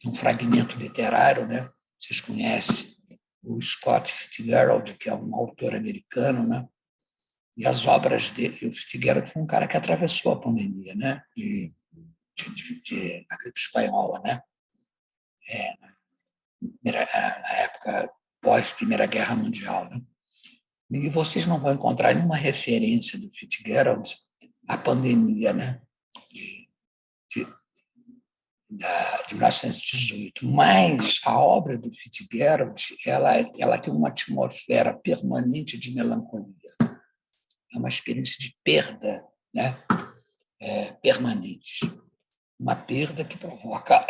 de um fragmento literário. Né? Vocês conhecem o Scott Fitzgerald, que é um autor americano, né? E as obras dele, o Fitzgerald foi um cara que atravessou a pandemia, né, de a gripe espanhola, né, na época pós-Primeira Guerra Mundial. Né. E vocês não vão encontrar nenhuma referência do Fitzgerald à pandemia, né, de 1918. Mas a obra do Fitzgerald ela tem uma atmosfera permanente de melancolia. É uma experiência de perda, né, permanente. Uma perda que provoca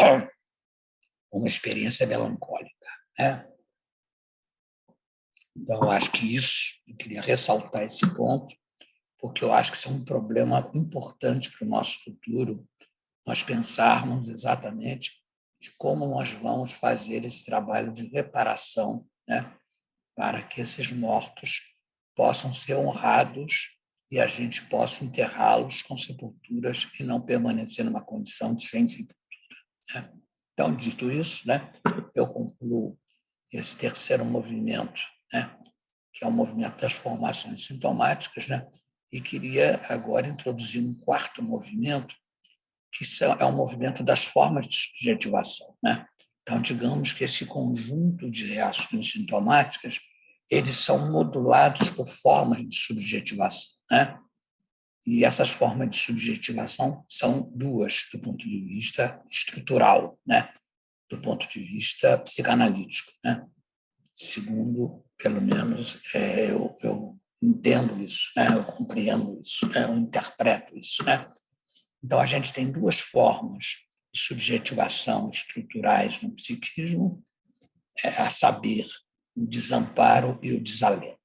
uma experiência melancólica. Né? Então, eu acho que eu queria ressaltar esse ponto, porque eu acho que isso é um problema importante para o nosso futuro, nós pensarmos exatamente de como nós vamos fazer esse trabalho de reparação, né, para que esses mortos possam ser honrados e a gente possa enterrá-los com sepulturas e não permanecer numa condição de sem sepultura. Né? Então, dito isso, né, eu concluo esse terceiro movimento, né, que é o movimento das formações sintomáticas, né, e queria agora introduzir um quarto movimento, que é o movimento das formas de subjetivação. Né? Então, digamos que esse conjunto de reações sintomáticas eles são modulados por formas de subjetivação. Né? E essas formas de subjetivação são duas, do ponto de vista estrutural, né? Do ponto de vista psicanalítico. Né? Segundo, pelo menos, eu entendo isso, né? Eu compreendo isso, né? Eu interpreto isso. Né? Então, a gente tem duas formas de subjetivação estruturais no psiquismo, a saber, o desamparo e o desalento,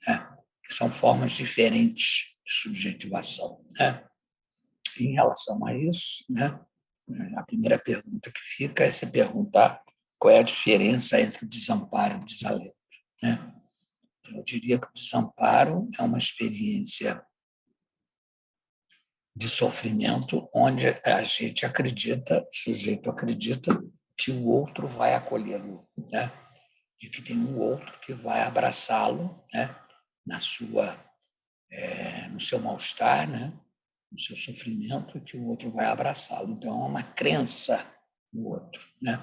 né? Que são formas diferentes de subjetivação. Né? Em relação a isso, né, a primeira pergunta que fica é se perguntar qual é a diferença entre o desamparo e o desalento. né? Eu diria que o desamparo é uma experiência de sofrimento onde a gente acredita, o sujeito acredita que o outro vai acolhê-lo, né? De que tem um outro que vai abraçá-lo, né? No seu mal-estar, né? No seu sofrimento, e que o outro vai abraçá-lo. Então, é uma crença no outro, né?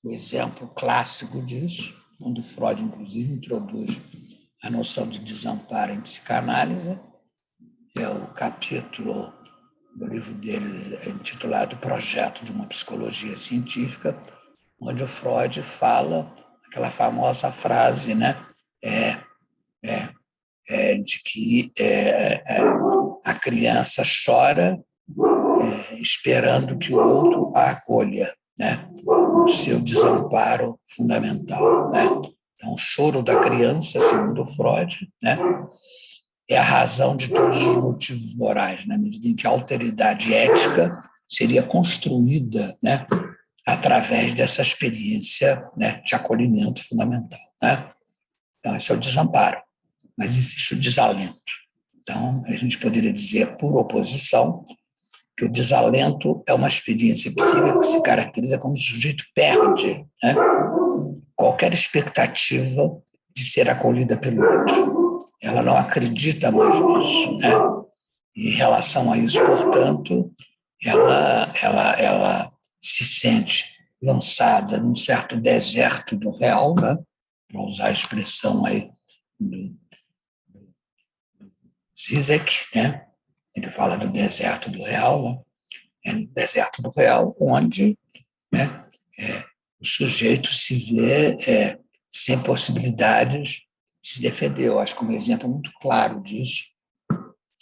O exemplo clássico disso, quando Freud, inclusive, introduz a noção de desamparo em psicanálise, é o capítulo do livro dele intitulado Projeto de uma Psicologia Científica, onde o Freud fala aquela famosa frase, né? De que a criança chora esperando que o outro a acolha, né? No seu desamparo fundamental, né? Então, o choro da criança, segundo Freud, né, é a razão de todos os motivos morais, na medida em que a alteridade ética seria construída, né, através dessa experiência, né, de acolhimento fundamental, né? Então, esse é o desamparo. Mas existe o desalento. Então, a gente poderia dizer, por oposição, que o desalento é uma experiência psíquica que se caracteriza como o sujeito perde, né, qualquer expectativa de ser acolhida pelo outro. Ela não acredita mais nisso, né? E em relação a isso, portanto, ela se sente lançada num certo deserto do real, né? Para usar a expressão aí do Zizek, né? Ele fala do deserto do real, né? É no deserto do real onde, né, o sujeito se vê sem possibilidades de se defender. Eu acho que um exemplo muito claro disso,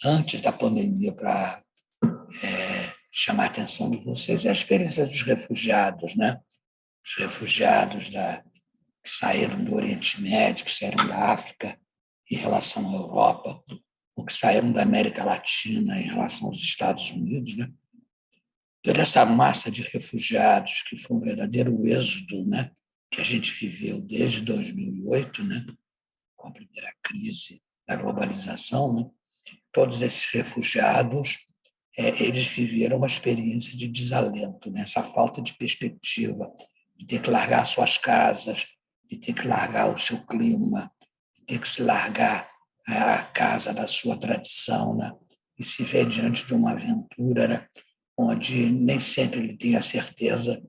antes da pandemia, para chamar a atenção de vocês, é a experiência dos refugiados, né? Os refugiados que saíram do Oriente Médio, que saíram da África em relação à Europa, ou que saíram da América Latina em relação aos Estados Unidos, né? Toda essa massa de refugiados, que foi um verdadeiro êxodo, né, que a gente viveu desde 2008, né, com a primeira crise da globalização, né, todos esses refugiados, eles viveram uma experiência de desalento, né, essa falta de perspectiva, de ter que largar suas casas, de ter que largar o seu clima, de ter que se largar a casa da sua tradição, né, e se ver diante de uma aventura, né, onde nem sempre ele tem a certeza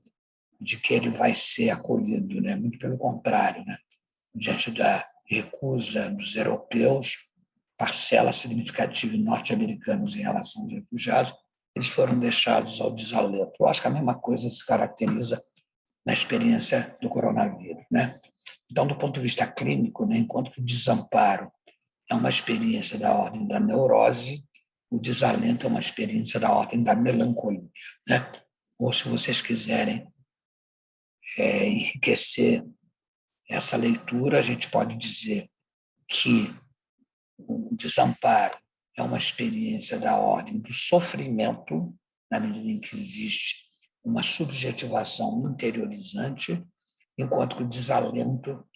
de que ele vai ser acolhido, né? Muito pelo contrário, né? Diante da recusa dos europeus, parcela significativa de norte-americanos em relação aos refugiados, eles foram deixados ao desalento. Eu acho que a mesma coisa se caracteriza na experiência do coronavírus, né? Então, do ponto de vista clínico, né, enquanto que o desamparo é uma experiência da ordem da neurose, o desalento é uma experiência da ordem da melancolia, né? Ou, se vocês quiserem enriquecer essa leitura, a gente pode dizer que o desamparo é uma experiência da ordem do sofrimento, na medida em que existe uma subjetivação interiorizante, enquanto que o desalento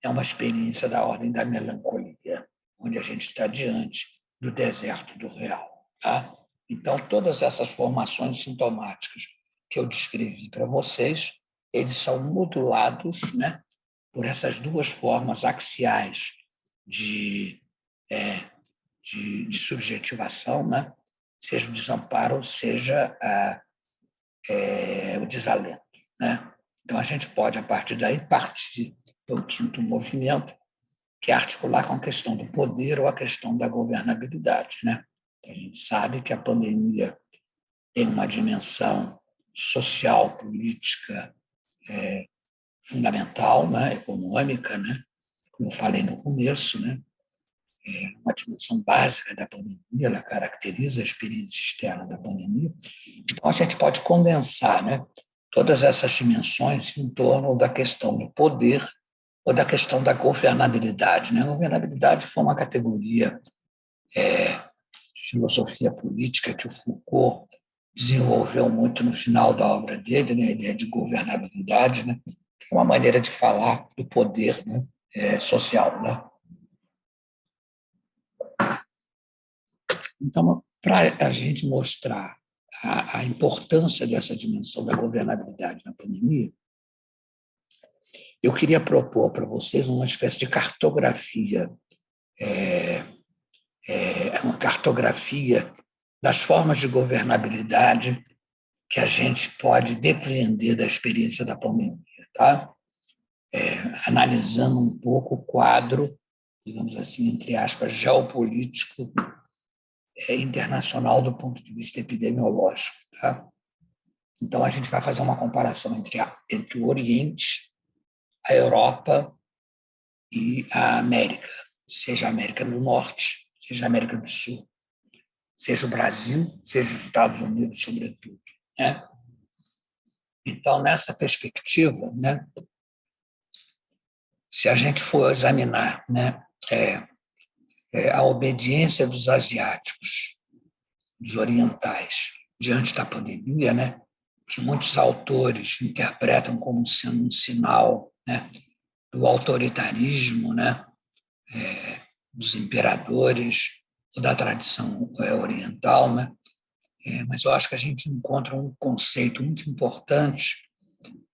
é uma experiência da ordem da melancolia, onde a gente está diante do deserto do real. Tá? Então, todas essas formações sintomáticas que eu descrevi para vocês, eles são modulados, né, por essas duas formas axiais de subjetivação, né, seja o desamparo, seja o desalento. Né? Então, a gente pode, a partir daí, partir para o quinto movimento, que é articular com a questão do poder ou a questão da governabilidade, né? A gente sabe que a pandemia tem uma dimensão social, política fundamental, né? Econômica, né? Como eu falei no começo, né? É uma dimensão básica da pandemia, ela caracteriza a experiência externa da pandemia. Então, a gente pode condensar, né, todas essas dimensões em torno da questão do poder ou da questão da governabilidade. Né? A governabilidade foi uma categoria de filosofia política que o Foucault desenvolveu muito no final da obra dele, né? A ideia de governabilidade, né? Que é uma maneira de falar do poder, né? social, né? Então, para a gente mostrar a importância dessa dimensão da governabilidade na pandemia, eu queria propor para vocês uma espécie de cartografia, uma cartografia das formas de governabilidade que a gente pode depreender da experiência da pandemia, tá? Analisando um pouco o quadro, digamos assim, entre aspas, geopolítico internacional do ponto de vista epidemiológico, tá? Então, a gente vai fazer uma comparação entre o Oriente, a Europa e a América, seja a América do Norte, seja a América do Sul, seja o Brasil, seja os Estados Unidos, sobretudo, né? Então, nessa perspectiva, né, se a gente for examinar, né, a obediência dos asiáticos, dos orientais, diante da pandemia, né, que muitos autores interpretam como sendo um sinal, né, do autoritarismo, né, dos imperadores, ou da tradição oriental, né? Mas eu acho que a gente encontra um conceito muito importante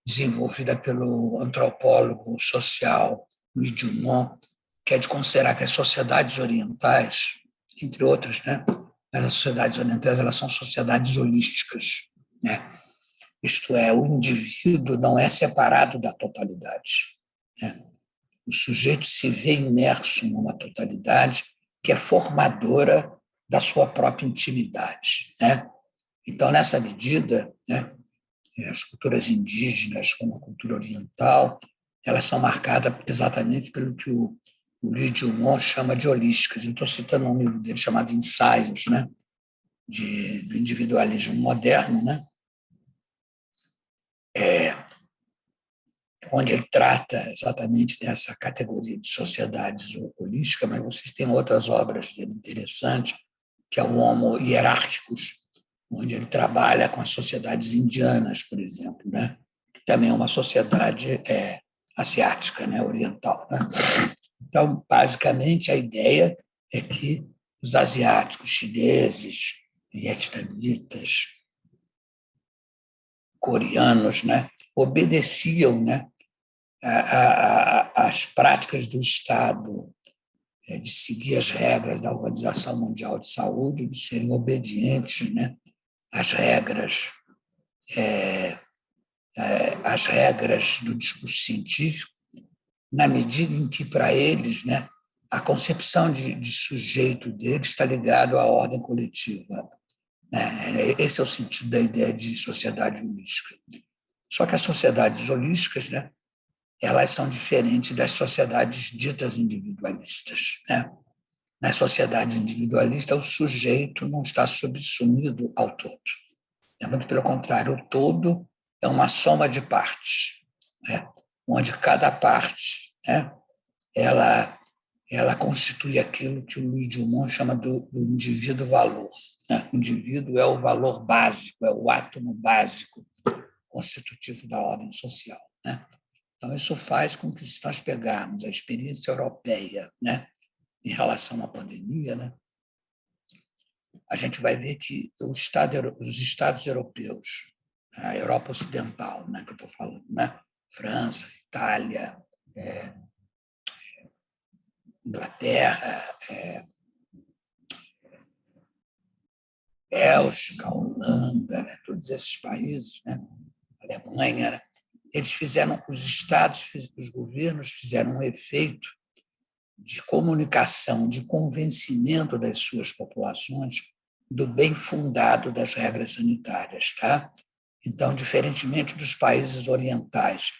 desenvolvido pelo antropólogo social Louis Dumont, que é de considerar que as sociedades orientais, entre outras, né, mas as sociedades orientais, elas são sociedades holísticas, né? Isto é, o indivíduo não é separado da totalidade, né? O sujeito se vê imerso numa totalidade que é formadora da sua própria intimidade, né? Então, nessa medida, né, as culturas indígenas, como a cultura oriental, elas são marcadas exatamente pelo que o Louis Dumont chama de holísticas. Eu estou citando um livro dele chamado Ensaios, né, do individualismo moderno, né, onde ele trata exatamente dessa categoria de sociedades holísticas, mas vocês têm outras obras dele interessantes, que é o Homo Hierárquicos, onde ele trabalha com as sociedades indianas, por exemplo, né? Que também é uma sociedade asiática, né? Oriental. Né? Então, basicamente, a ideia é que os asiáticos, chineses, vietnamitas, coreanos, né? Obedeciam, né, às práticas do Estado, de seguir as regras da Organização Mundial de Saúde, de serem obedientes, né, às regras do discurso científico, na medida em que, para eles, né, a concepção de sujeito deles está ligado à ordem coletiva. Esse é o sentido da ideia de sociedade holística. Só que as sociedades holísticas, né, elas são diferentes das sociedades ditas individualistas, né? Nas sociedades individualistas, o sujeito não está subsumido ao todo. Muito pelo contrário, o todo é uma soma de partes, né? Onde cada parte, né, ela constitui aquilo que o Louis Dumont chama do indivíduo-valor. Né? O indivíduo é o valor básico, é o átomo básico constitutivo da ordem social. Né? Então, isso faz com que, se nós pegarmos a experiência europeia, né, em relação à pandemia, né, a gente vai ver que os Estados europeus, a Europa Ocidental, né, que eu estou falando, né, França, Itália, Inglaterra, Bélgica, Holanda, né, todos esses países, né, Alemanha, né, eles fizeram, os governos fizeram um efeito de comunicação, de convencimento das suas populações do bem fundado das regras sanitárias, tá? Então, diferentemente dos países orientais,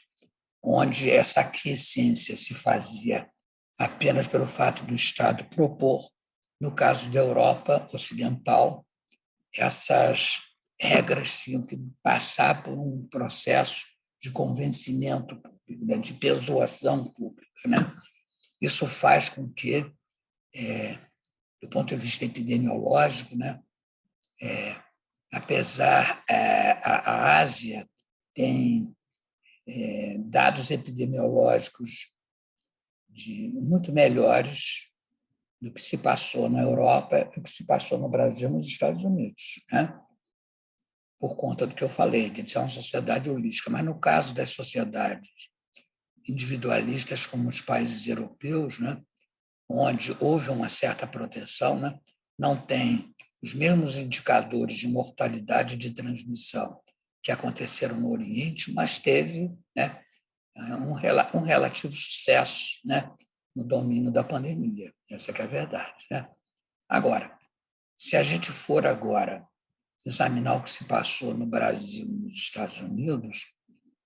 onde essa aquiescência se fazia apenas pelo fato do Estado propor, no caso da Europa Ocidental, essas regras tinham que passar por um processo de convencimento público, né, de persuasão pública, né? Isso faz com que, do ponto de vista epidemiológico, né, apesar a Ásia tem dados epidemiológicos muito melhores do que se passou na Europa e do que se passou no Brasil e nos Estados Unidos, né? Por conta do que eu falei, de ser uma sociedade holística. Mas, no caso das sociedades individualistas, como os países europeus, né, onde houve uma certa proteção, né, não tem os mesmos indicadores de mortalidade e de transmissão que aconteceram no Oriente, mas teve, né, um relativo sucesso, né, no domínio da pandemia. Essa que é a verdade, né? Agora, se a gente for agora examinar o que se passou no Brasil e nos Estados Unidos,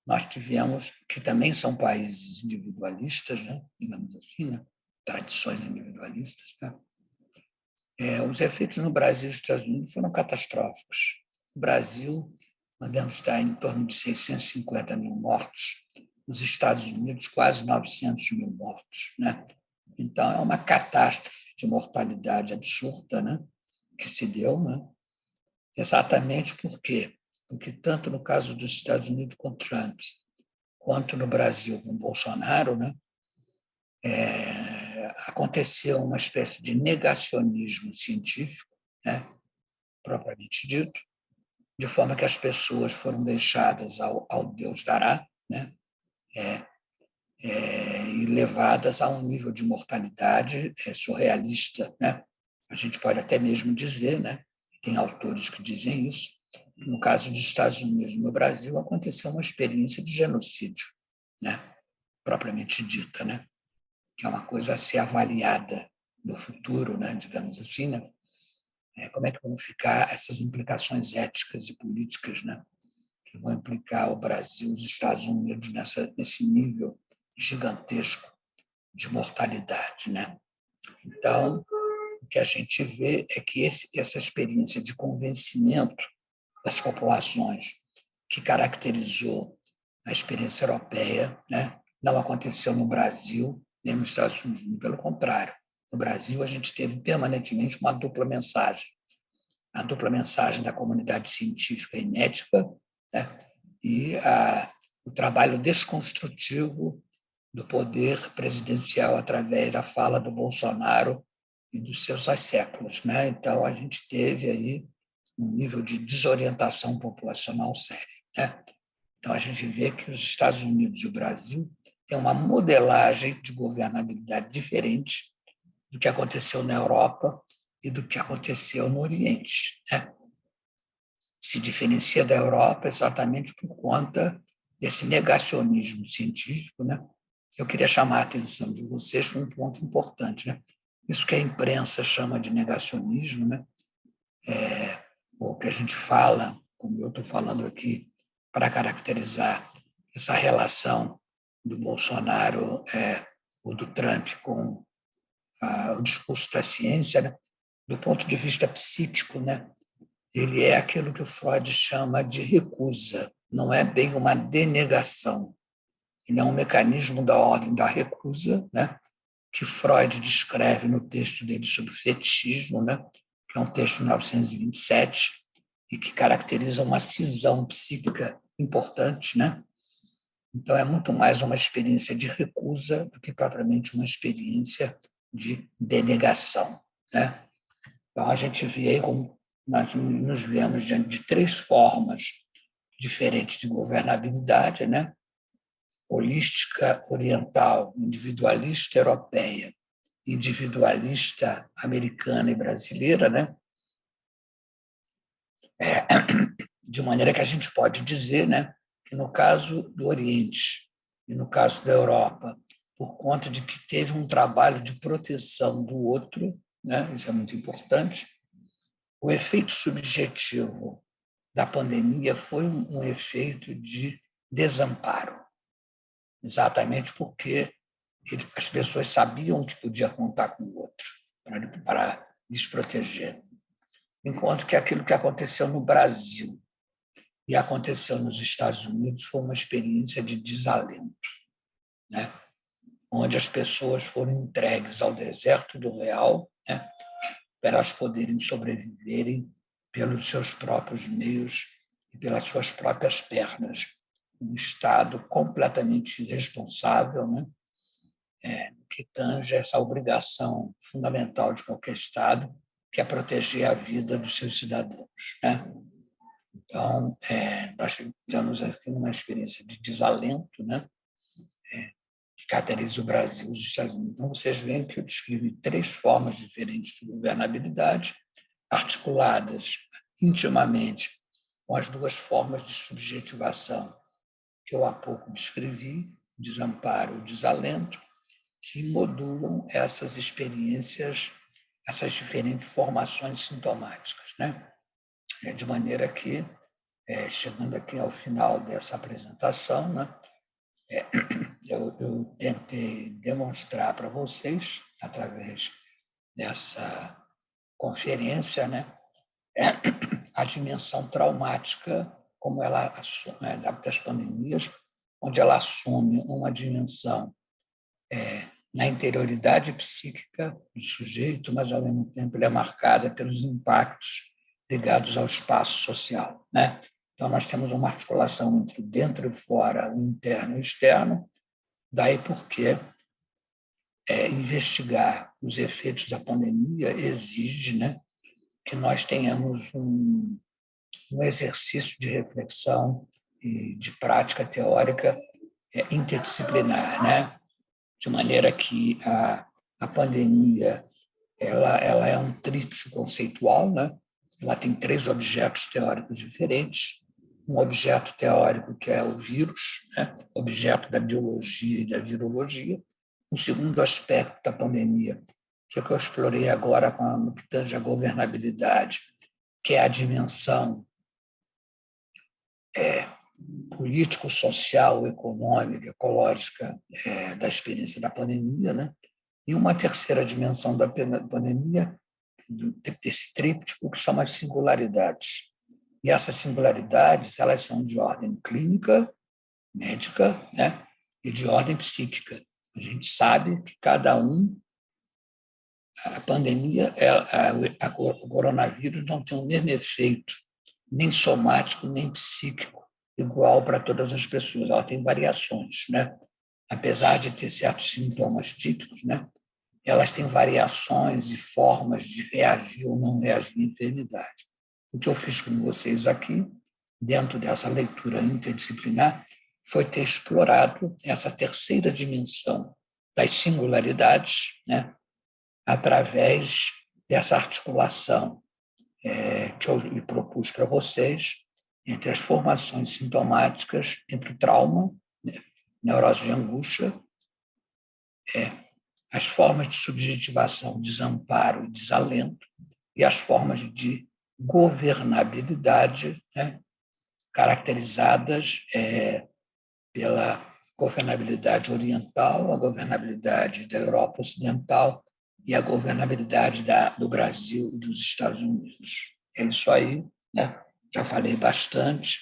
nós tivemos, que também são países individualistas, né, digamos assim, né, tradições individualistas, né? Os efeitos no Brasil e nos Estados Unidos foram catastróficos. No Brasil, nós devemos estar em torno de 650 mil mortos, nos Estados Unidos, quase 900 mil mortos, né? Então, é uma catástrofe de mortalidade absurda, né, que se deu, né? Exatamente por quê? Porque tanto no caso dos Estados Unidos com Trump, quanto no Brasil com Bolsonaro, né, aconteceu uma espécie de negacionismo científico, né, propriamente dito, de forma que as pessoas foram deixadas ao Deus dará, né, e levadas a um nível de mortalidade surrealista, né? A gente pode até mesmo dizer, né, tem autores que dizem isso, no caso dos Estados Unidos e no Brasil, aconteceu uma experiência de genocídio, né, propriamente dita, né, que é uma coisa a ser avaliada no futuro, né, digamos assim, né? Como é que vão ficar essas implicações éticas e políticas, né, que vão implicar o Brasil e os Estados Unidos nesse nível gigantesco de mortalidade, né? Então, o que a gente vê é que essa experiência de convencimento das populações que caracterizou a experiência europeia, né, não aconteceu no Brasil nem nos Estados Unidos, pelo contrário. No Brasil, a gente teve permanentemente uma dupla mensagem. A dupla mensagem da comunidade científica e médica, né, e o trabalho desconstrutivo do poder presidencial através da fala do Bolsonaro e dos seus asséculos, né? Então, a gente teve aí um nível de desorientação populacional sério, né? Então, a gente vê que os Estados Unidos e o Brasil têm uma modelagem de governabilidade diferente do que aconteceu na Europa e do que aconteceu no Oriente, né? Se diferencia da Europa exatamente por conta desse negacionismo científico, né? Eu queria chamar a atenção de vocês para um ponto importante, né? Isso que a imprensa chama de negacionismo, né? O que a gente fala, como eu estou falando aqui, para caracterizar essa relação do Bolsonaro ou do Trump com o discurso da ciência, né? Do ponto de vista psíquico, né? Ele é aquilo que o Freud chama de recusa, não é bem uma denegação. Ele é um mecanismo da ordem da recusa, né, que Freud descreve no texto dele sobre fetichismo, né, que é um texto de 1927, e que caracteriza uma cisão psíquica importante, né? Então, é muito mais uma experiência de recusa do que propriamente uma experiência de denegação, né? Então, a gente vê aí como nós nos vemos diante de três formas diferentes de governabilidade, né? Holística oriental, individualista europeia, individualista americana e brasileira, né? De maneira que a gente pode dizer, né, que no caso do Oriente e no caso da Europa, por conta de que teve um trabalho de proteção do outro, né, isso é muito importante, o efeito subjetivo da pandemia foi um efeito de desamparo, exatamente porque as pessoas sabiam que podia contar com o outro para lhes proteger. Enquanto que aquilo que aconteceu no Brasil e aconteceu nos Estados Unidos foi uma experiência de desalento, né? Onde as pessoas foram entregues ao deserto do real, né, para elas poderem sobreviverem pelos seus próprios meios e pelas suas próprias pernas. Um Estado completamente irresponsável, né, que tange essa obrigação fundamental de qualquer Estado, que é proteger a vida dos seus cidadãos, né? Então, nós estamos aqui numa experiência de desalento, né? Que caracteriza o Brasil e os Estados Unidos. Então, vocês veem que eu descrevi 3 formas diferentes de governabilidade, articuladas intimamente com as 2 formas de subjetivação que eu há pouco descrevi, o desamparo e o desalento, que modulam essas experiências, essas diferentes formações sintomáticas, né? De maneira que, chegando aqui ao final dessa apresentação, né, eu tentei demonstrar para vocês, através dessa conferência, né, a dimensão traumática, como ela assume, das pandemias, onde ela assume uma dimensão na interioridade psíquica do sujeito, mas, ao mesmo tempo, ele é marcada pelos impactos ligados ao espaço social, né? Então, nós temos uma articulação entre o dentro e fora, o interno e o externo, daí porque investigar os efeitos da pandemia exige, né, que nós tenhamos um exercício de reflexão e de prática teórica interdisciplinar, né? De maneira que a pandemia ela é um tríptico conceitual, né? Ela tem 3 objetos teóricos diferentes. Um objeto teórico que é o vírus, né? Objeto da biologia e da virologia. Um segundo aspecto da pandemia, que é o que eu explorei agora no que tange a governabilidade, que é a dimensão político, social, econômica, ecológica da experiência da pandemia, né? E uma terceira dimensão da pandemia, desse tríptico, que são as singularidades. E essas singularidades, elas são de ordem clínica, médica, né? E de ordem psíquica. A gente sabe que cada a pandemia, o coronavírus não tem o mesmo efeito, nem somático, nem psíquico, igual para todas as pessoas. Ela tem variações, né? Apesar de ter certos sintomas típicos, né? Elas têm variações e formas de reagir ou não reagir à enfermidade. O que eu fiz com vocês aqui, dentro dessa leitura interdisciplinar, foi ter explorado essa terceira dimensão das singularidades, né? Através dessa articulação que eu lhe propus para vocês, entre as formações sintomáticas, entre o trauma, né, neurose de angústia, as formas de subjetivação, desamparo e desalento, e as formas de governabilidade, né, caracterizadas pela governabilidade oriental, a governabilidade da Europa Ocidental e a governabilidade do Brasil e dos Estados Unidos. É isso aí, né? Já falei bastante.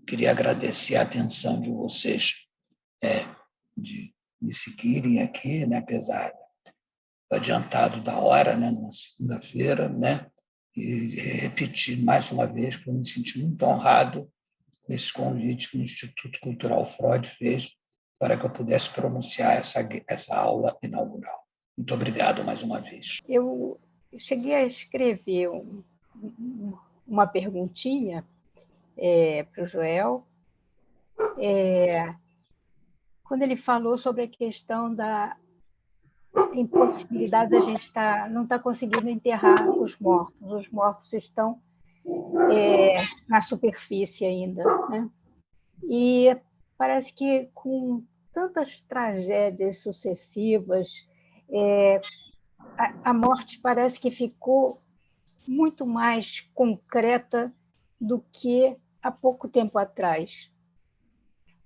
Queria agradecer a atenção de vocês, de me seguirem aqui, né? Apesar do adiantado da hora, né? Na segunda-feira, né? E repetir mais uma vez que eu me senti muito honrado com esse convite que o Instituto Cultural Freud fez para que eu pudesse pronunciar essa aula inaugural. Muito obrigado mais uma vez. Eu cheguei a escrever uma perguntinha para o Joel, quando ele falou sobre a questão da impossibilidade da gente não estar conseguindo enterrar os mortos. Os mortos estão na superfície ainda, né? E parece que com tantas tragédias sucessivas, a morte parece que ficou muito mais concreta do que há pouco tempo atrás.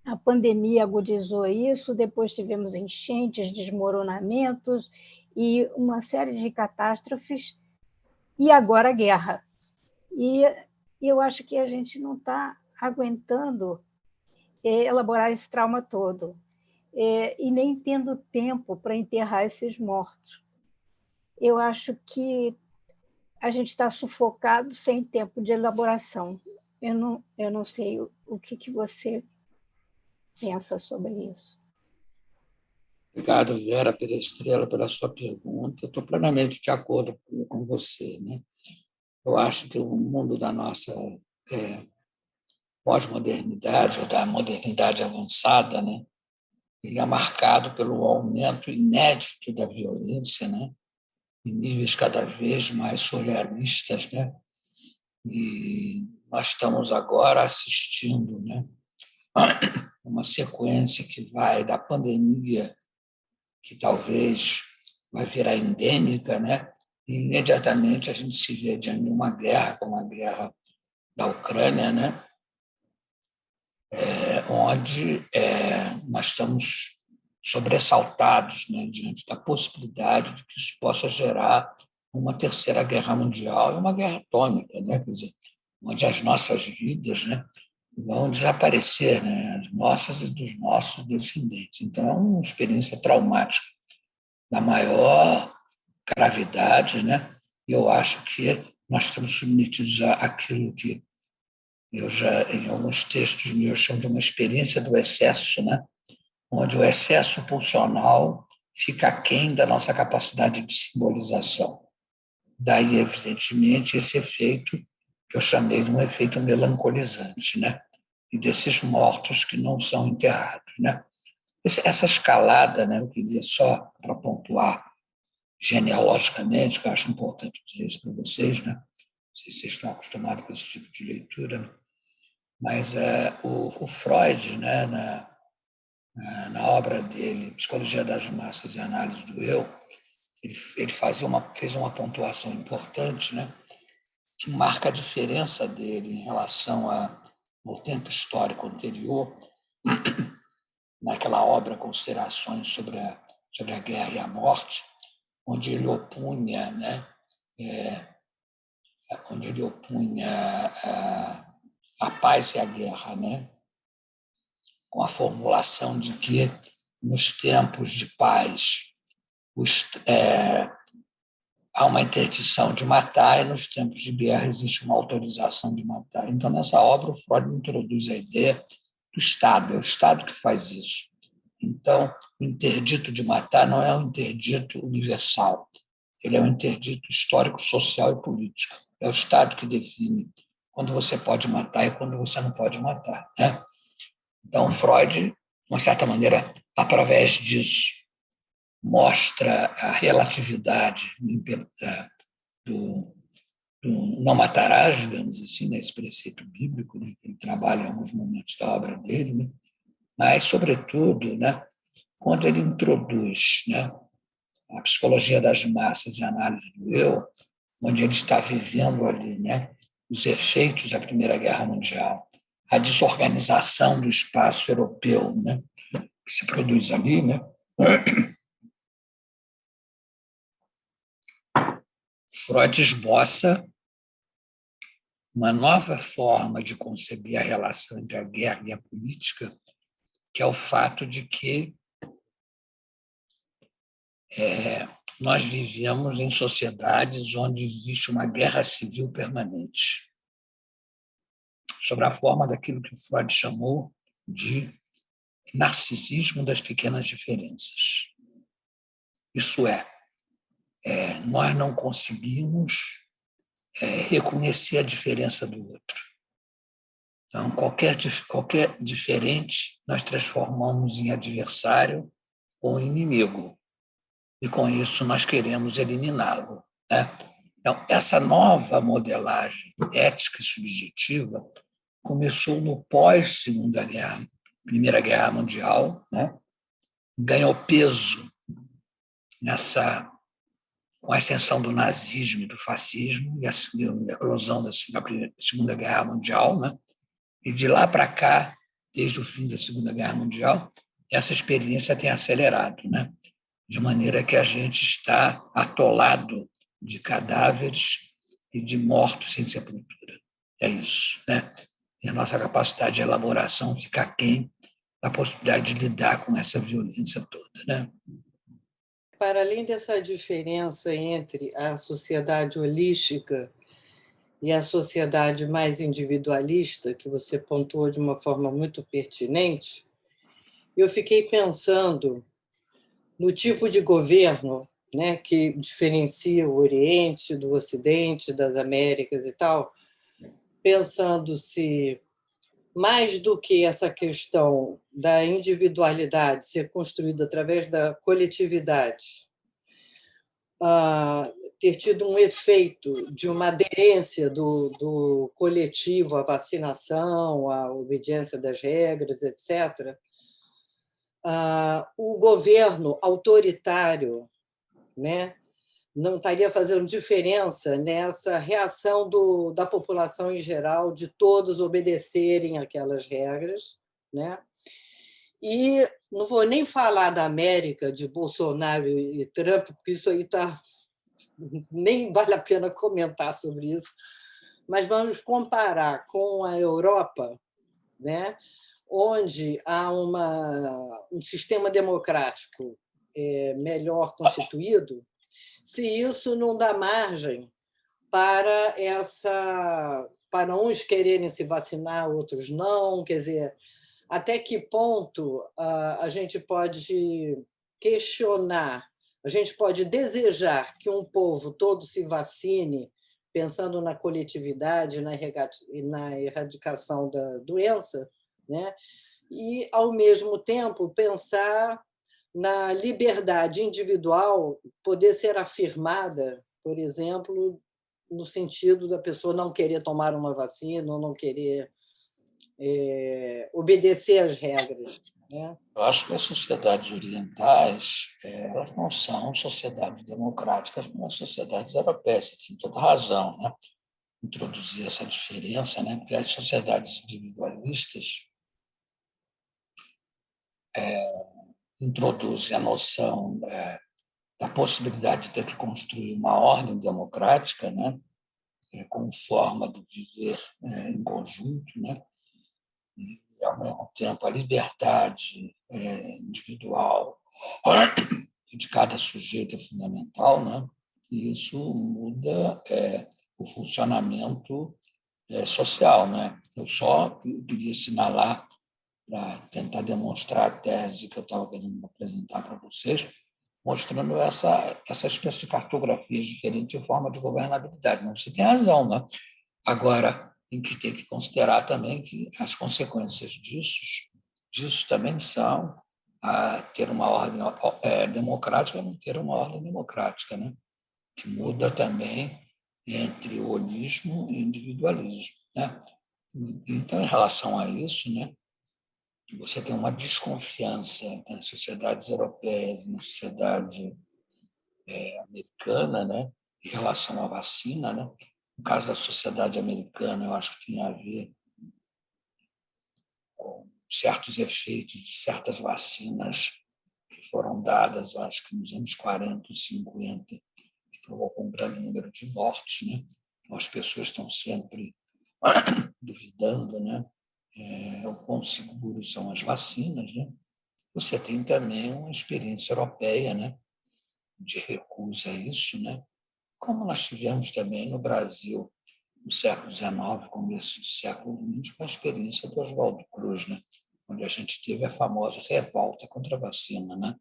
A pandemia agudizou isso, depois tivemos enchentes, desmoronamentos e uma série de catástrofes, e agora a guerra. E eu acho que a gente não está aguentando elaborar esse trauma todo, e nem tendo tempo para enterrar esses mortos. Eu acho que a gente está sufocado sem tempo de elaboração. Eu não sei o que você pensa sobre isso. Obrigado, Vera Perestrela, pela sua pergunta. Estou plenamente de acordo com você, né? Eu acho que o mundo da nossa pós-modernidade, ou da modernidade avançada, né? Ele é marcado pelo aumento inédito da violência, né? Em níveis cada vez mais surrealistas, né? E nós estamos agora assistindo, né, uma sequência que vai da pandemia, que talvez vai virar endêmica, né? E imediatamente a gente se vê diante de uma guerra, como a guerra da Ucrânia, né? Onde nós estamos sobressaltados, né, diante da possibilidade de que isso possa gerar uma terceira guerra mundial e uma guerra atômica, né? Quer dizer, onde as nossas vidas, né, vão desaparecer, né, as nossas e dos nossos descendentes. Então, é uma experiência traumática da maior gravidade, né? E eu acho que nós estamos submetidos àquilo que eu já, em alguns textos meus, chamo de uma experiência do excesso, né? Onde o excesso pulsional fica aquém da nossa capacidade de simbolização. Daí, evidentemente, esse efeito que eu chamei de um efeito melancolizante, né? E desses mortos que não são enterrados, né? Essa escalada, né? Eu queria só para pontuar genealogicamente, que eu acho importante dizer isso para vocês, né? Não sei se vocês estão acostumados com esse tipo de leitura, né? Mas o Freud, né, na obra dele, Psicologia das Massas e Análise do Eu, ele fez uma pontuação importante, né, que marca a diferença dele em relação ao tempo histórico anterior, naquela obra Considerações sobre a Guerra e a Morte, onde ele opunha, né, a paz e a guerra, né, com a formulação de que, nos tempos de paz, há uma interdição de matar e, nos tempos de guerra, existe uma autorização de matar. Então, nessa obra, o Freud introduz a ideia do Estado, é o Estado que faz isso. Então, o interdito de matar não é um interdito universal, ele é um interdito histórico, social e político. É o Estado que define quando você pode matar e quando você não pode matar, né? Então, Freud, de uma certa maneira, através disso, mostra a relatividade do não matarás, digamos assim, né, esse preceito bíblico, né, que ele trabalha em alguns momentos da obra dele, né, mas, sobretudo, né, quando ele introduz, né, a psicologia das massas e a análise do eu, onde ele está vivendo ali, né, os efeitos da Primeira Guerra Mundial, a desorganização do espaço europeu, né, que se produz ali, né, Freud esboça uma nova forma de conceber a relação entre a guerra e a política, que é o fato de que nós vivemos em sociedades onde existe uma guerra civil permanente, sobre a forma daquilo que Freud chamou de narcisismo das pequenas diferenças. Isso nós não conseguimos reconhecer a diferença do outro. Então, qualquer diferente nós transformamos em adversário ou inimigo, e com isso nós queremos eliminá-lo, né? Então, essa nova modelagem ética e subjetiva começou no Primeira Guerra Mundial, né? Ganhou peso com a ascensão do nazismo e do fascismo e a eclosão da Segunda Guerra Mundial, né? E de lá para cá, desde o fim da Segunda Guerra Mundial, essa experiência tem acelerado, né? De maneira que a gente está atolado de cadáveres e de mortos sem sepultura. É isso, né? E a nossa capacidade de elaboração fica aquém da possibilidade de lidar com essa violência toda, né? Para além dessa diferença entre a sociedade holística e a sociedade mais individualista, que você pontuou de uma forma muito pertinente, eu fiquei pensando no tipo de governo, né, que diferencia o Oriente do Ocidente, das Américas e tal, pensando se, mais do que essa questão da individualidade ser construída através da coletividade, ter tido um efeito de uma aderência do coletivo à vacinação, à obediência das regras, etc., o governo autoritário, né, não estaria fazendo diferença nessa reação da população em geral, de todos obedecerem aquelas regras, né? E não vou nem falar da América, de Bolsonaro e Trump, porque isso aí nem vale a pena comentar sobre isso, mas vamos comparar com a Europa, né? Onde há um sistema democrático melhor constituído, se isso não dá margem para uns quererem se vacinar, outros não, quer dizer, até que ponto a gente pode questionar, a gente pode desejar que um povo todo se vacine, pensando na coletividade, na erradicação da doença, né? E, ao mesmo tempo, pensar na liberdade individual poder ser afirmada, por exemplo, no sentido da pessoa não querer tomar uma vacina ou não querer obedecer às regras, né? Eu acho que as sociedades orientais elas não são sociedades democráticas como as sociedades europeias. Você tem toda razão, né? Introduzir essa diferença, né? Porque as sociedades individualistas introduzem a noção da possibilidade de ter que construir uma ordem democrática, né? Como forma de viver em conjunto, né? E, ao mesmo tempo, a liberdade individual de cada sujeito é fundamental, né? E isso muda o funcionamento social, né? Eu só queria assinalar, para tentar demonstrar a tese que eu estava querendo apresentar para vocês, mostrando essa espécie de cartografias diferentes de forma de governabilidade. Mas você tem razão, né? Agora, tem que considerar também que as consequências disso também são ter uma ordem democrática ou não ter uma ordem democrática, né? Que muda também entre o holismo e o individualismo, né? Então, em relação a isso, né, você tem uma desconfiança nas sociedades europeias, na sociedade americana, né, em relação à vacina, né? No caso da sociedade americana, eu acho que tem a ver com certos efeitos de certas vacinas que foram dadas, eu acho que nos anos 40, 50, que provocou um grande número de mortes, né? Então, as pessoas estão sempre duvidando, né? O quão seguros são as vacinas, né? Você tem também uma experiência europeia, né, de recusa a isso, né? Como nós tivemos também no Brasil, no século XIX, começo do século XX, com a experiência do Oswaldo Cruz, né? Onde a gente teve a famosa revolta contra a vacina, né?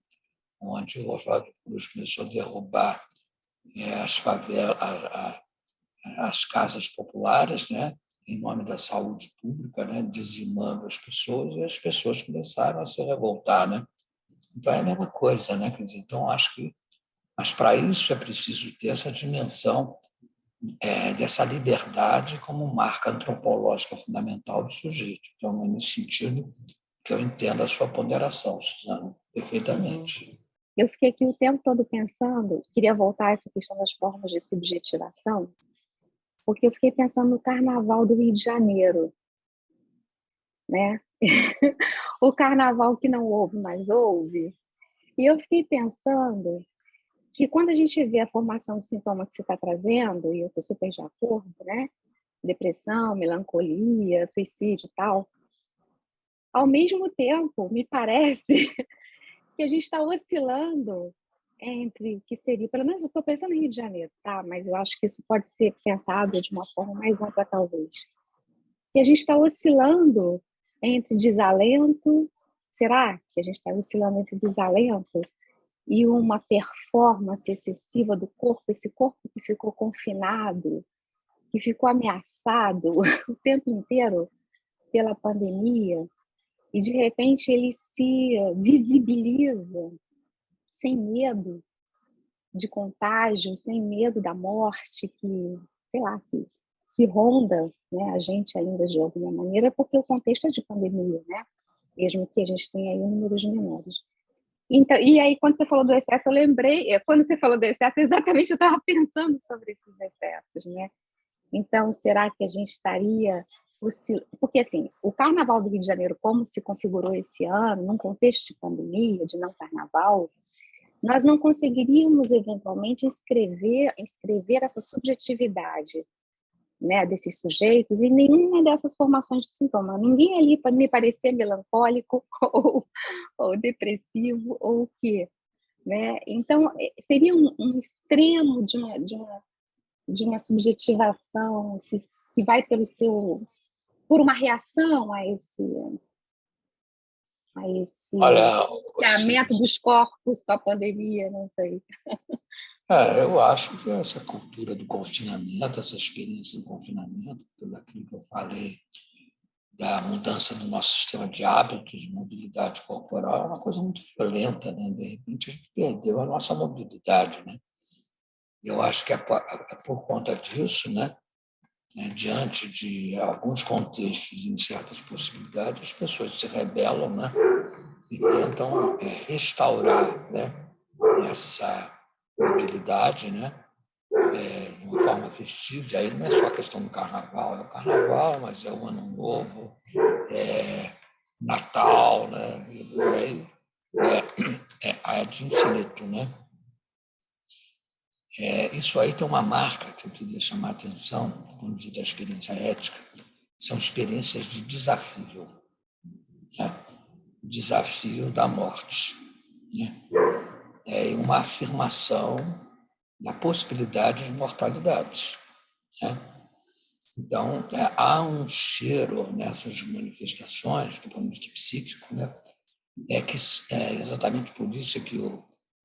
Onde o Oswaldo Cruz começou a derrubar as favelas, as casas populares, né? Em nome da saúde pública, né? Dizimando as pessoas, e as pessoas começaram a se revoltar, né? Então, é a mesma coisa, né? Quer dizer, então, acho que... Mas, para isso, é preciso ter essa dimensão dessa liberdade como marca antropológica fundamental do sujeito. Então, é nesse sentido que eu entendo a sua ponderação, Suzana, perfeitamente. Eu fiquei aqui o tempo todo pensando, queria voltar a essa questão das formas de subjetivação, porque eu fiquei pensando no Carnaval do Rio de Janeiro, né? O Carnaval que não houve, mas houve. E eu fiquei pensando que quando a gente vê a formação de sintoma que você está trazendo, e eu estou super de acordo, né? Depressão, melancolia, suicídio e tal, ao mesmo tempo, me parece que a gente está oscilando entre o que seria, pelo menos eu estou pensando em Rio de Janeiro, tá? Mas eu acho que isso pode ser pensado de uma forma mais ampla, talvez. E a gente está oscilando entre desalento, será que a gente está oscilando entre desalento e uma performance excessiva do corpo, esse corpo que ficou confinado, que ficou ameaçado o tempo inteiro pela pandemia, e de repente ele se visibiliza sem medo de contágio, sem medo da morte que, sei lá, que ronda, né, a gente ainda de alguma maneira, porque o contexto é de pandemia, né? Mesmo que a gente tenha aí números menores. Então, e aí, quando você falou do excesso, eu lembrei, quando você falou do excesso, exatamente eu estava pensando sobre esses excessos, né? Então, será que a gente estaria... Porque, assim, o Carnaval do Rio de Janeiro, como se configurou esse ano, num contexto de pandemia, de não carnaval, nós não conseguiríamos, eventualmente, escrever essa subjetividade, né, desses sujeitos em nenhuma dessas formações de sintoma. Ninguém ali pode me parecer melancólico ou depressivo ou o quê, né? Então, seria um extremo de uma subjetivação que vai por uma reação a esse Olha, aumento dos corpos com a pandemia, não sei. eu acho que essa cultura do confinamento, essa experiência do confinamento, pelo aquilo que eu falei, da mudança do nosso sistema de hábitos, de mobilidade corporal, é uma coisa muito violenta, né? De repente, a gente perdeu a nossa mobilidade, né? Eu acho que é por conta disso, né? Diante de alguns contextos e certas possibilidades, as pessoas se rebelam, né? E tentam restaurar, né? Essa mobilidade, né? De uma forma festiva. E aí não é só a questão do carnaval, é o carnaval, mas é o Ano Novo, Natal, né? E por aí é de infinito, né? Isso aí tem uma marca que eu queria chamar a atenção, quando diz da experiência ética, são experiências de desafio, né? Desafio da morte, né? É uma afirmação da possibilidade de mortalidade, né? Então, há um cheiro nessas manifestações, do ponto de vista psíquico, né? Que é exatamente por isso que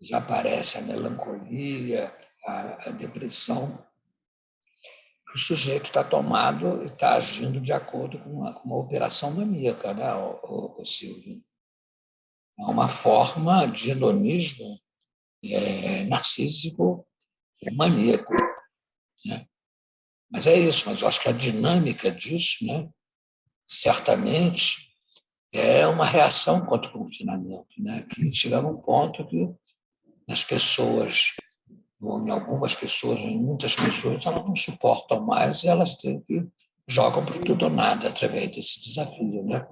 desaparece a melancolia, a depressão. O sujeito está tomado e está agindo de acordo com uma operação maníaca, né, o Silvio? É uma forma de hedonismo narcísico maníaco, né? Mas é isso, mas eu acho que a dinâmica disso, né, certamente, é uma reação contra o confinamento, né, que chega num ponto que as pessoas, ou em algumas pessoas, em muitas pessoas, elas não suportam mais e elas têm que jogam para tudo ou nada através desse desafio, né?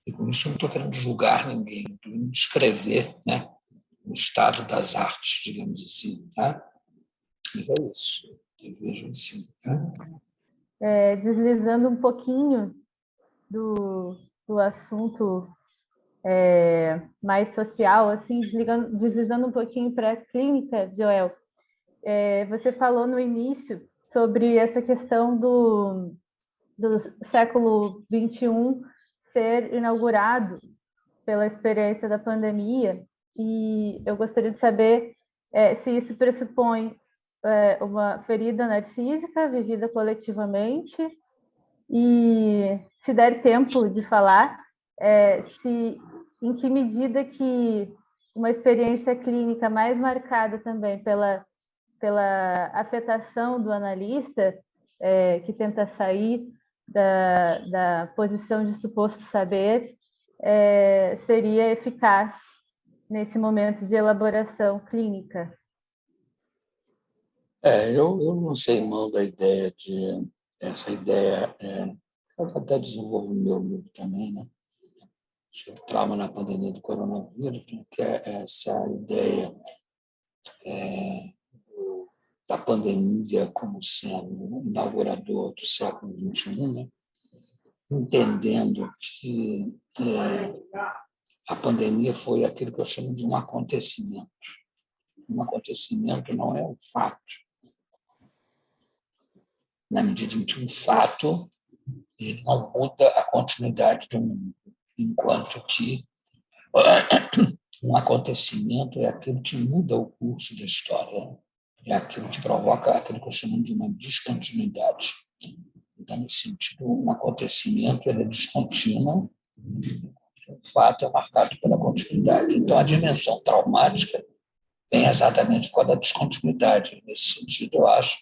E com isso eu não estou querendo julgar ninguém, estou querendo descrever, né, o estado das artes, digamos assim, tá? Mas é isso, eu vejo assim, tá? Deslizando um pouquinho do assunto mais social, assim, deslizando um pouquinho para a clínica, Joel. Você falou no início sobre essa questão do século XXI ser inaugurado pela experiência da pandemia, e eu gostaria de saber se isso pressupõe uma ferida narcísica vivida coletivamente, e, se der tempo de falar, em que medida que uma experiência clínica mais marcada também pela afetação do analista, que tenta sair da posição de suposto saber, seria eficaz nesse momento de elaboração clínica. Eu não sei mão da ideia essa ideia, eu até desenvolvo no meu livro também, né? Sobre trauma na pandemia do coronavírus, né? Que é essa ideia da pandemia como sendo inaugurador do século XXI, né? Entendendo que a pandemia foi aquilo que eu chamo de um acontecimento. Um acontecimento não é um fato. Na medida em que um fato ele não muda a continuidade do mundo, enquanto que um acontecimento é aquilo que muda o curso da história, é aquilo que provoca aquilo que eu chamo de uma descontinuidade. Então, nesse sentido, um acontecimento ele é descontínuo, o fato é marcado pela continuidade. Então, a dimensão traumática vem exatamente com a da descontinuidade. Nesse sentido, eu acho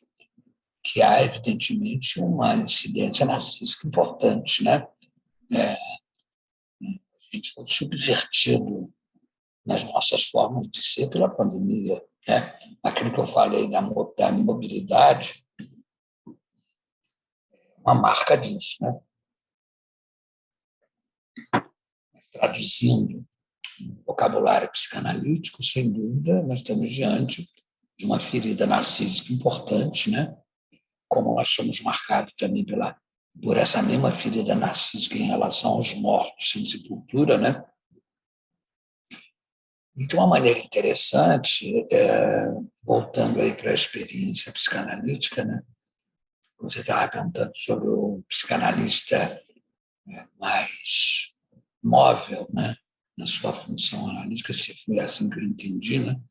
que há, evidentemente, uma incidência narcísica importante, né? A gente foi subvertido nas nossas formas de ser pela pandemia, né? Aquilo que eu falei da mobilidade, uma marca disso, né? Traduzindo um vocabulário psicanalítico, sem dúvida, nós estamos diante de uma ferida narcísica importante, né? Como nós somos marcados também por essa mesma ferida narcísica em relação aos mortos sem sepultura, né? E de uma maneira interessante, voltando aí para a experiência psicanalítica, né? Você estava perguntando sobre o psicanalista mais móvel, né? Na sua função analítica, se foi assim que eu entendi, né?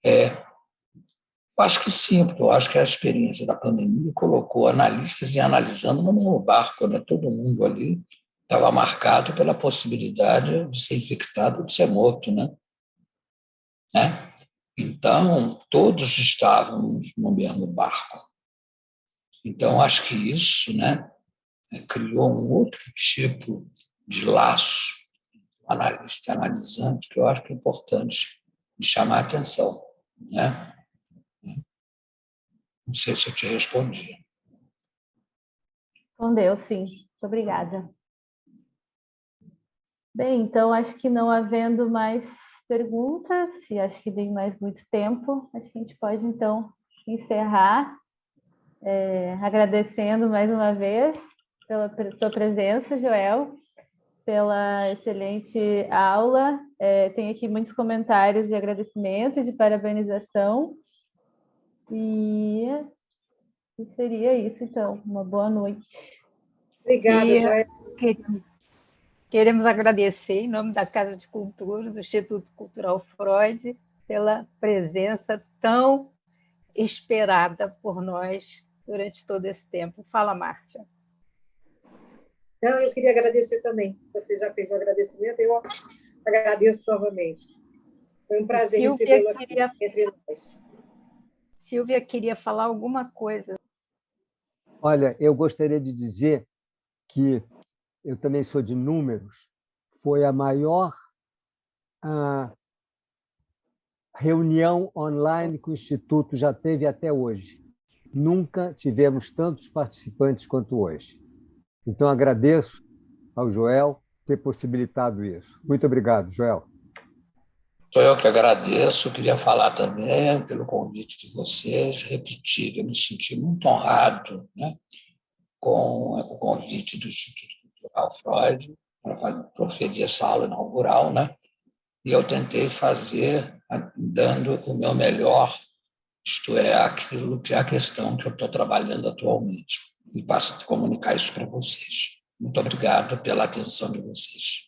Eu acho que sim, porque eu acho que a experiência da pandemia colocou analistas e analisando no mesmo barco, né? Todo mundo ali estava marcado pela possibilidade de ser infectado, de ser morto, né? Então, todos estávamos no mesmo barco. Então, acho que isso, né, criou um outro tipo de laço, analista e analisante, que eu acho que é importante de chamar a atenção, né? Não sei se eu te respondi. Respondeu, sim. Muito obrigada. Bem, então acho que não havendo mais perguntas, e acho que nem mais muito tempo, acho que a gente pode então encerrar, agradecendo mais uma vez pela sua presença, Joel, pela excelente aula. Tem aqui muitos comentários de agradecimento e de parabenização. E seria isso, então. Uma boa noite. Obrigada, Joel. Queremos agradecer, em nome da Casa de Cultura, do Instituto Cultural Freud, pela presença tão esperada por nós durante todo esse tempo. Fala, Márcia. Não, eu queria agradecer também. Você já fez o agradecimento, eu agradeço novamente. Foi um prazer recebê-lo aqui entre nós. Silvia queria falar alguma coisa. Olha, eu gostaria de dizer que eu também sou de números, foi a maior reunião online que o Instituto já teve até hoje. Nunca tivemos tantos participantes quanto hoje. Então, agradeço ao Joel ter possibilitado isso. Muito obrigado, Joel. Sou eu que agradeço, queria falar também pelo convite de vocês, repetir, eu me senti muito honrado, né, com o convite do Instituto Cultural Freud para proferir essa aula inaugural, né, e eu tentei fazer dando o meu melhor, isto é, aquilo que é a questão que eu estou trabalhando atualmente, e passo a comunicar isso para vocês. Muito obrigado pela atenção de vocês.